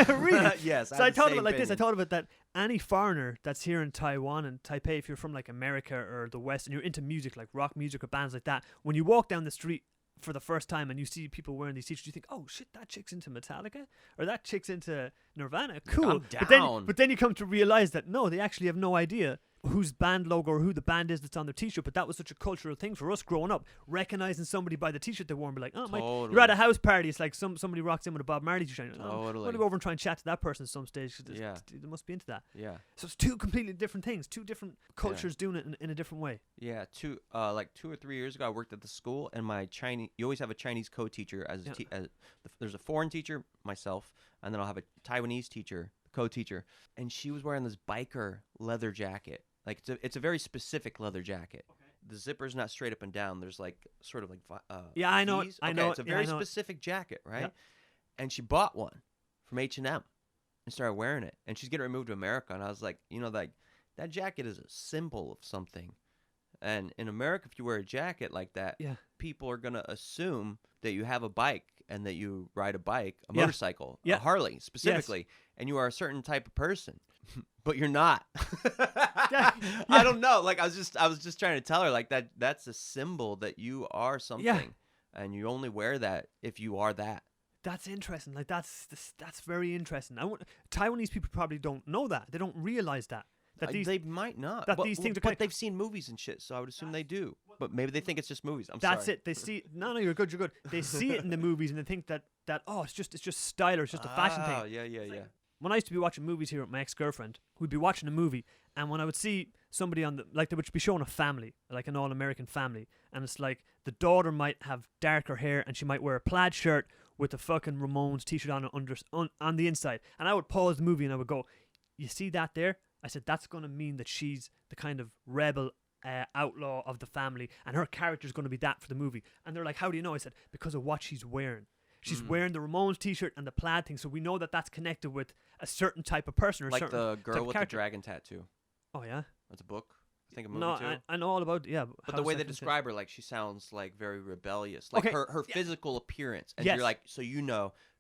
Speaker 2: Really?
Speaker 1: Yes.
Speaker 2: So
Speaker 1: have
Speaker 2: I
Speaker 1: the
Speaker 2: thought of
Speaker 1: same
Speaker 2: it like this. I
Speaker 1: opinion.
Speaker 2: thought of it that any foreigner that's here in Taiwan and Taipei, if you're from like America or the West and you're into music, like rock music or bands like that, when you walk down the street for the first time and you see people wearing these t-shirts, you think, oh shit, that chick's into Metallica or that chick's into Nirvana. Cool.
Speaker 1: I'm
Speaker 2: But
Speaker 1: down.
Speaker 2: then you come to realize that no, they actually have no idea whose band logo or who the band is that's on their t-shirt, but that was such a cultural thing for us growing up, recognizing somebody by the t-shirt they wore and be like, oh my,
Speaker 1: Totally.
Speaker 2: you're at a house party, it's like somebody rocks in with a Bob Marley t-shirt. I'm
Speaker 1: Totally.
Speaker 2: going to go over and try and chat to that person at some stage because
Speaker 1: Yeah.
Speaker 2: they must be into that.
Speaker 1: Yeah.
Speaker 2: So it's two completely different things, two different cultures doing it in a different way.
Speaker 1: Yeah, like 2 or 3 years ago, I worked at the school, and my Chinese. You always have a Chinese co-teacher there's a foreign teacher, myself, and then I'll have a Taiwanese teacher, co-teacher, and she was wearing this biker leather jacket. Like it's a very specific leather jacket. The zipper's not straight up and down. There's like sort of like
Speaker 2: Yeah, I know it.
Speaker 1: V's.
Speaker 2: I
Speaker 1: Okay,
Speaker 2: know
Speaker 1: it's a
Speaker 2: it. Yeah,
Speaker 1: very
Speaker 2: I know it.
Speaker 1: specific jacket, right?
Speaker 2: Yeah.
Speaker 1: And she bought one from H&M and started wearing it, and she's getting ready to move to America. And I was like, like that jacket is a symbol of something. And in America, if you wear a jacket like that,
Speaker 2: Yeah.
Speaker 1: people are gonna assume that you have a bike and that you ride a bike, a
Speaker 2: Yeah.
Speaker 1: motorcycle,
Speaker 2: Yeah.
Speaker 1: a Harley specifically, and you are a certain type of person, but you're not. I don't know. Like I was just trying to tell her like that's a symbol that you are something, and you only wear that if you are that.
Speaker 2: That's interesting. Like that's very interesting. Taiwanese people probably don't know that. They don't realize that. That these
Speaker 1: They might not.
Speaker 2: that
Speaker 1: but,
Speaker 2: these things are
Speaker 1: but
Speaker 2: kinda-
Speaker 1: they've seen movies and shit, so I would assume they do. But maybe they think it's just movies.
Speaker 2: That's
Speaker 1: sorry.
Speaker 2: it. They see no, you're good. They see it in the movies and they think that it's just style or it's just a fashion
Speaker 1: Oh,
Speaker 2: thing.
Speaker 1: yeah.
Speaker 2: When I used to be watching movies here with my ex-girlfriend, we'd be watching a movie, and when I would see somebody they would be showing a family, like an all-American family, and it's like the daughter might have darker hair and she might wear a plaid shirt with a fucking Ramones t-shirt on the inside, and I would pause the movie and I would go, "You see that there?" I said, "That's going to mean that she's the kind of rebel outlaw of the family, and her character's going to be that for the movie." And they're like, "How do you know?" I said, "Because of what she's wearing. She's wearing the Ramones t-shirt and the plaid thing, so we know that that's connected with a certain type of person or a
Speaker 1: Like
Speaker 2: certain
Speaker 1: the
Speaker 2: type
Speaker 1: girl
Speaker 2: of
Speaker 1: with the
Speaker 2: character."
Speaker 1: dragon tattoo.
Speaker 2: Oh yeah.
Speaker 1: That's a book. I think a movie
Speaker 2: No,
Speaker 1: too.
Speaker 2: I know all about
Speaker 1: But the way they describe her, like she sounds like very rebellious. Like
Speaker 2: Okay,
Speaker 1: her physical appearance. And
Speaker 2: Yes.
Speaker 1: you're like, so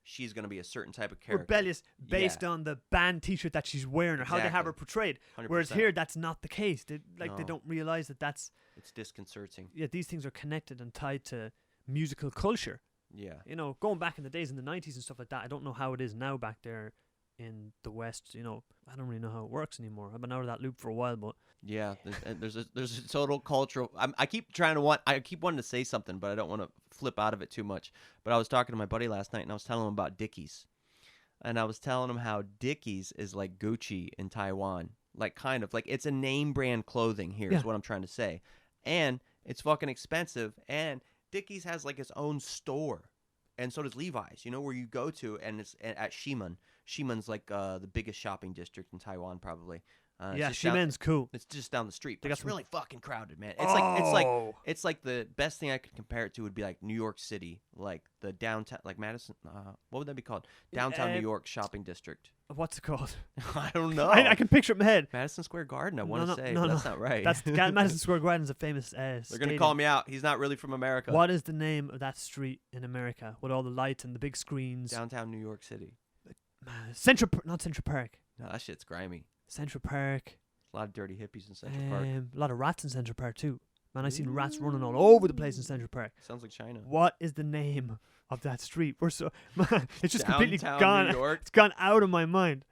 Speaker 1: she's gonna be a certain type of character.
Speaker 2: rebellious based
Speaker 1: Yeah.
Speaker 2: on the band t-shirt that she's wearing or how they have her
Speaker 1: Exactly.
Speaker 2: portrayed.
Speaker 1: 100%.
Speaker 2: Whereas here, that's not the case. They
Speaker 1: No.
Speaker 2: don't realize that's
Speaker 1: It's disconcerting.
Speaker 2: these things are connected and tied to musical culture.
Speaker 1: Yeah.
Speaker 2: Going back in the days in the 90s and stuff like that. I don't know how it is now back there in the West. I don't really know how it works anymore. I've been out of that loop for a while, but
Speaker 1: Yeah. There's a total cultural. I keep wanting to say something, but I don't want to flip out of it too much. But I was talking to my buddy last night, and I was telling him about Dickies, and I was telling him how Dickies is like Gucci in Taiwan, like kind of like it's a name brand clothing here is
Speaker 2: Yeah.
Speaker 1: what I'm trying to say, and it's fucking expensive, and Dickies has like its own store, and so does Levi's. Where you go to, and it's at Ximen. Ximen's like the biggest shopping district in Taiwan, probably.
Speaker 2: Yeah,
Speaker 1: just down,
Speaker 2: She-Man's cool.
Speaker 1: it's just down the street.
Speaker 2: They
Speaker 1: But
Speaker 2: got
Speaker 1: it's
Speaker 2: some-
Speaker 1: really fucking crowded, man.
Speaker 2: Oh.
Speaker 1: It's like the best thing I could compare it to would be like New York City, like the downtown, like Madison. What would that be called? Downtown New York shopping district.
Speaker 2: What's it called?
Speaker 1: I don't know.
Speaker 2: I can picture it in my head.
Speaker 1: Madison Square Garden. I
Speaker 2: No,
Speaker 1: want to
Speaker 2: no,
Speaker 1: say,
Speaker 2: no,
Speaker 1: but
Speaker 2: no.
Speaker 1: that's not right.
Speaker 2: That's Madison Square Garden's a famous
Speaker 1: They're
Speaker 2: stadium.
Speaker 1: gonna call me out. He's not really from America.
Speaker 2: What is the name of that street in America with all the lights and the big screens?
Speaker 1: Downtown New York City.
Speaker 2: Not Central Park.
Speaker 1: No, that shit's grimy.
Speaker 2: Central Park.
Speaker 1: A lot of dirty hippies in Central Park.
Speaker 2: A lot of rats in Central Park too. Man, I seen rats running all over the place in Central Park.
Speaker 1: Sounds like China.
Speaker 2: What is the name of that street? We're so man, it's just completely
Speaker 1: Downtown
Speaker 2: gone.
Speaker 1: New York.
Speaker 2: It's gone out of my mind.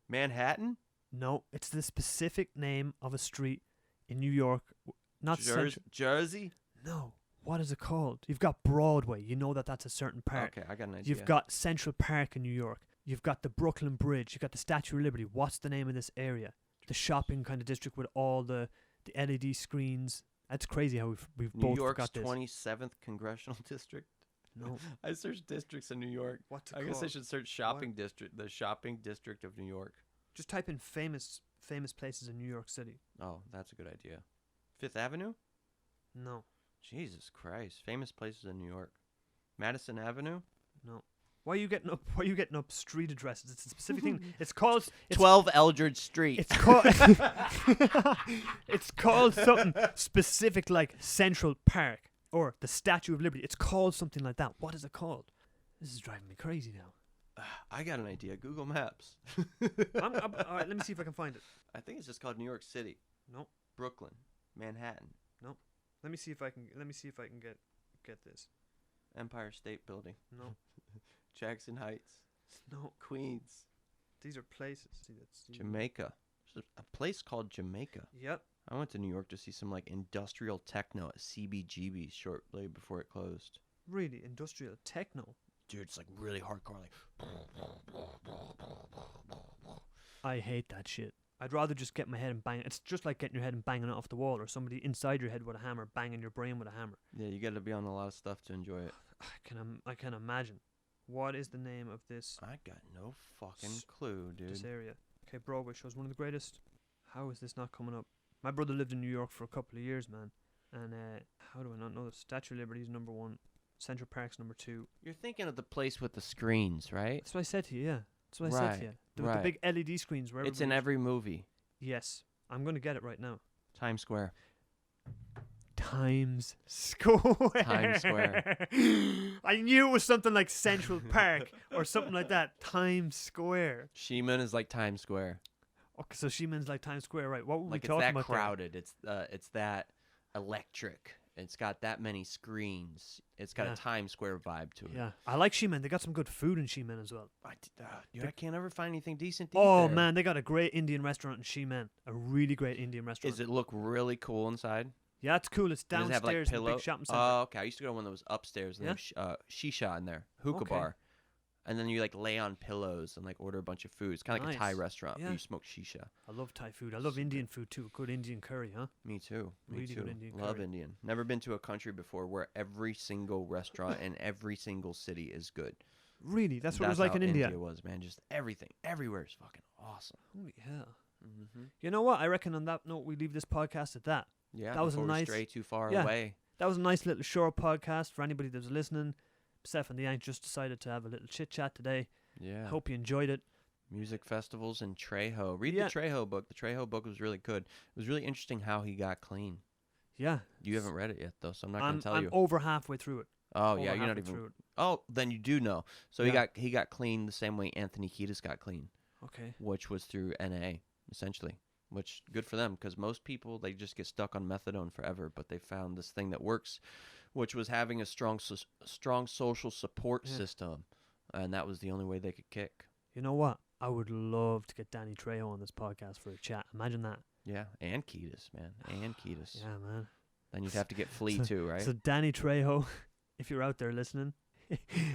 Speaker 1: Manhattan.
Speaker 2: No, it's the specific name of a street in New York. Not Central.
Speaker 1: Jersey.
Speaker 2: No. What is it called? You've got Broadway. You know that's a certain park.
Speaker 1: Okay, I got an idea.
Speaker 2: You've got Central Park in New York. You've got the Brooklyn Bridge. You've got the Statue of Liberty. What's the name of this area? The shopping kind of district with all the LED screens. That's crazy how we've
Speaker 1: New
Speaker 2: both
Speaker 1: York's
Speaker 2: got this.
Speaker 1: 27th congressional district.
Speaker 2: No.
Speaker 1: I searched districts in New York.
Speaker 2: What's it
Speaker 1: I
Speaker 2: called?
Speaker 1: guess I should search shopping district. The shopping district of New York.
Speaker 2: Just type in famous places in New York City.
Speaker 1: Oh, that's a good idea. Fifth Avenue.
Speaker 2: No.
Speaker 1: Jesus Christ! Famous places in New York. Madison Avenue.
Speaker 2: No. Why are you getting up street addresses? It's a specific thing. It's called
Speaker 1: 12 Eldridge Street.
Speaker 2: It's called it's called something specific like Central Park or the Statue of Liberty. It's called something like that. What is it called? This is driving me crazy now.
Speaker 1: I got an idea. Google Maps.
Speaker 2: All right, let me see if I can find it.
Speaker 1: I think it's just called New York City.
Speaker 2: No.
Speaker 1: Brooklyn. Manhattan.
Speaker 2: Let me see if I can get this.
Speaker 1: Empire State Building.
Speaker 2: No.
Speaker 1: Jackson Heights.
Speaker 2: No.
Speaker 1: Queens.
Speaker 2: These are places. See, that's
Speaker 1: Jamaica. There's a place called Jamaica.
Speaker 2: Yep.
Speaker 1: I went to New York to see some like industrial techno at CBGB's shortly before it closed.
Speaker 2: Really, industrial techno.
Speaker 1: Dude, it's like really hardcore. Like,
Speaker 2: I hate that shit. I'd rather just get my head and bang. It's just like getting your head and banging it off the wall, or somebody inside your head with a hammer banging your brain with a hammer.
Speaker 1: yeah, you got to be on a lot of stuff to enjoy it.
Speaker 2: I can imagine. What is the name of this
Speaker 1: I got no fucking clue, dude.
Speaker 2: this area? Okay, Broadway shows one of the greatest. How is this not coming up? My brother lived in New York for a couple of years, man. And how do I not know this? Statue of Liberty is number 1. Central Park's number 2.
Speaker 1: You're thinking of the place with the screens, right?
Speaker 2: That's what I said to you, yeah. That's what I said to you. With the big LED screens where
Speaker 1: It's in
Speaker 2: everybody-
Speaker 1: every movie.
Speaker 2: Yes. I'm going to get it right now.
Speaker 1: Times Square.
Speaker 2: Times Square.
Speaker 1: Times Square.
Speaker 2: I knew it was something like Central Park or something like that. Times Square.
Speaker 1: Sheeman is like Times Square.
Speaker 2: Okay, so Sheeman's like Times Square, right? What were
Speaker 1: Like
Speaker 2: we
Speaker 1: it's
Speaker 2: talking
Speaker 1: that
Speaker 2: about
Speaker 1: crowded. It's that electric. It's got that many screens. It's got
Speaker 2: Yeah.
Speaker 1: a Times Square vibe to it.
Speaker 2: there? Yeah, I like Sheeman. They got some good food in Sheeman as well.
Speaker 1: Dude, I can't ever find anything decent to eat
Speaker 2: Oh
Speaker 1: there.
Speaker 2: man, they got a great Indian restaurant in Sheeman. A really great Indian restaurant.
Speaker 1: Does it look really cool inside?
Speaker 2: Yeah, it's cool. It's
Speaker 1: Does it have like
Speaker 2: downstairs in the
Speaker 1: pillow?
Speaker 2: big shopping center.
Speaker 1: Oh, okay. I used to go to one that was upstairs. And
Speaker 2: Yeah?
Speaker 1: they have shisha in there, hookah
Speaker 2: Okay.
Speaker 1: bar, and then you like lay on pillows and like order a bunch of food. It's kind of like a Thai
Speaker 2: Nice.
Speaker 1: restaurant,
Speaker 2: Yeah.
Speaker 1: but you smoke shisha.
Speaker 2: I love Thai food. I love
Speaker 1: Super.
Speaker 2: Indian food too. Good Indian curry, huh?
Speaker 1: Me too. Me
Speaker 2: Really
Speaker 1: too.
Speaker 2: good Indian
Speaker 1: Love
Speaker 2: curry.
Speaker 1: Indian. Never been to a country before where every single restaurant in every single city is good.
Speaker 2: Really? That's what it was like
Speaker 1: how
Speaker 2: in India.
Speaker 1: India was, man. Just everything, everywhere is fucking awesome.
Speaker 2: Holy hell.
Speaker 1: Mm-hmm.
Speaker 2: You know what? I reckon on that note, we leave this podcast at that.
Speaker 1: Yeah,
Speaker 2: That was a
Speaker 1: before we
Speaker 2: nice-
Speaker 1: stray too far
Speaker 2: yeah.
Speaker 1: away.
Speaker 2: That was a nice little short podcast for anybody that was listening. Steph and the Yank just decided to have a little chit chat today.
Speaker 1: Yeah.
Speaker 2: Hope you enjoyed it.
Speaker 1: Music festivals in Trejo. Read
Speaker 2: Yeah.
Speaker 1: the Trejo book. The Trejo book was really good. It was really interesting how he got clean.
Speaker 2: Yeah.
Speaker 1: You haven't read it yet, though, so I'm not going to tell
Speaker 2: I'm
Speaker 1: you.
Speaker 2: over halfway through it.
Speaker 1: Oh,
Speaker 2: Over
Speaker 1: yeah, you're not
Speaker 2: halfway
Speaker 1: even.
Speaker 2: through it.
Speaker 1: Oh, then you do know. So
Speaker 2: Yeah.
Speaker 1: he got clean the same way Anthony Kiedis got clean,
Speaker 2: Okay.
Speaker 1: which was through NA, essentially. Which good for them, because most people they just get stuck on methadone forever. But they found this thing that works, which was having a strong social support
Speaker 2: Yeah.
Speaker 1: system, and that was the only way they could kick.
Speaker 2: You know what? I would love to get Danny Trejo on this podcast for a chat. Imagine that.
Speaker 1: Yeah, and Kiedis, man, and Kiedis.
Speaker 2: Yeah, man.
Speaker 1: Then you'd have to get Flea too, right?
Speaker 2: So Danny Trejo, if you're out there listening,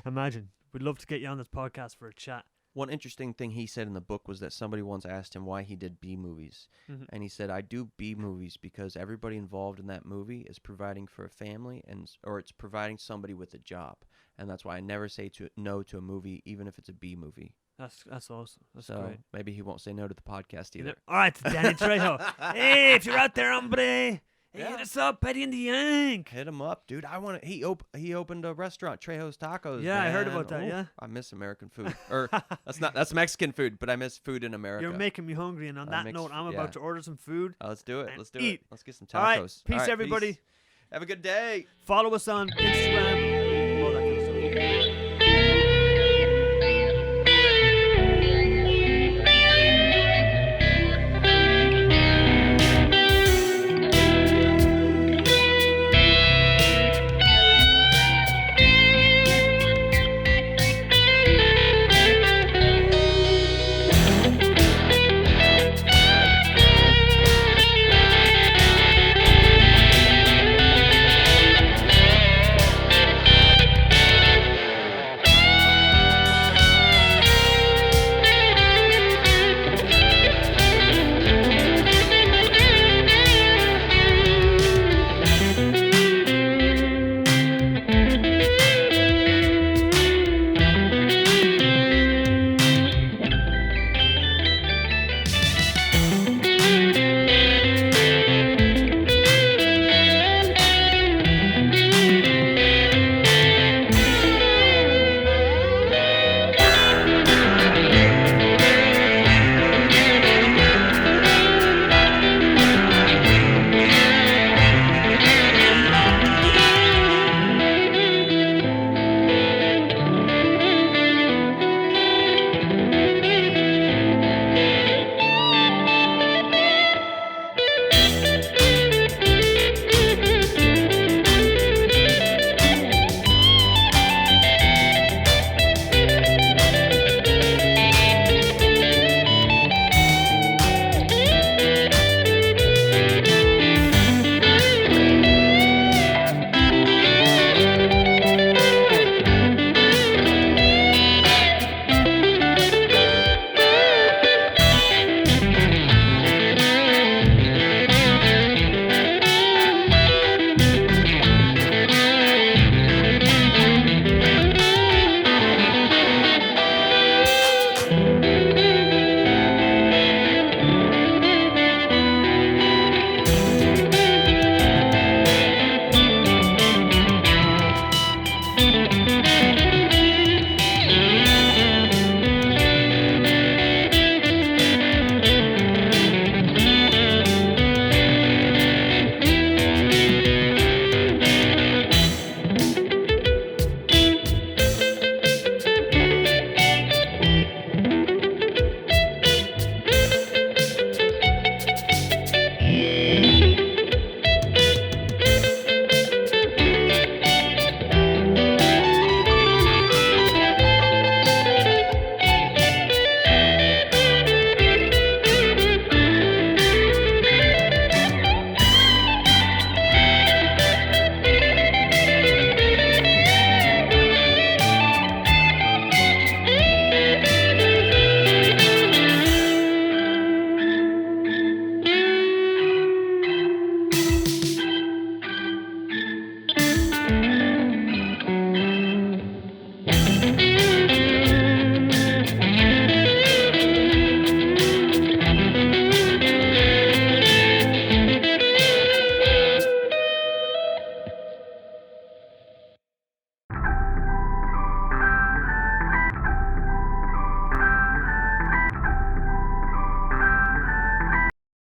Speaker 2: imagine. We'd love to get you on this podcast for a chat.
Speaker 1: One interesting thing he said in the book was that somebody once asked him why he did B movies.
Speaker 2: Mhm.
Speaker 1: And he said, I do B movies because everybody involved in that movie is providing for a family or it's providing somebody with a job. And that's why I never say no to a movie, even if it's a B movie.
Speaker 2: That's awesome. That's
Speaker 1: so
Speaker 2: great.
Speaker 1: maybe he won't say no to the podcast either.
Speaker 2: All right, Danny Trejo. Hey, if you're out there, hombre, hey,
Speaker 1: Yeah.
Speaker 2: hit us up, Paddy and The Yank.
Speaker 1: Hit him up, dude. I want to. He opened a restaurant, Trejo's Tacos.
Speaker 2: Yeah, I heard
Speaker 1: man.
Speaker 2: about that,
Speaker 1: Ooh,
Speaker 2: yeah.
Speaker 1: I miss American food. Or that's Mexican food, but I miss food in America.
Speaker 2: You're making me hungry, and on that note, I'm about to order some food.
Speaker 1: Let's do it.
Speaker 2: and
Speaker 1: Let's do
Speaker 2: eat.
Speaker 1: it. Let's get some tacos.
Speaker 2: All right, peace,
Speaker 1: All right,
Speaker 2: everybody.
Speaker 1: Peace. Have a good day.
Speaker 2: Follow us on Instagram. All that kind of stuff.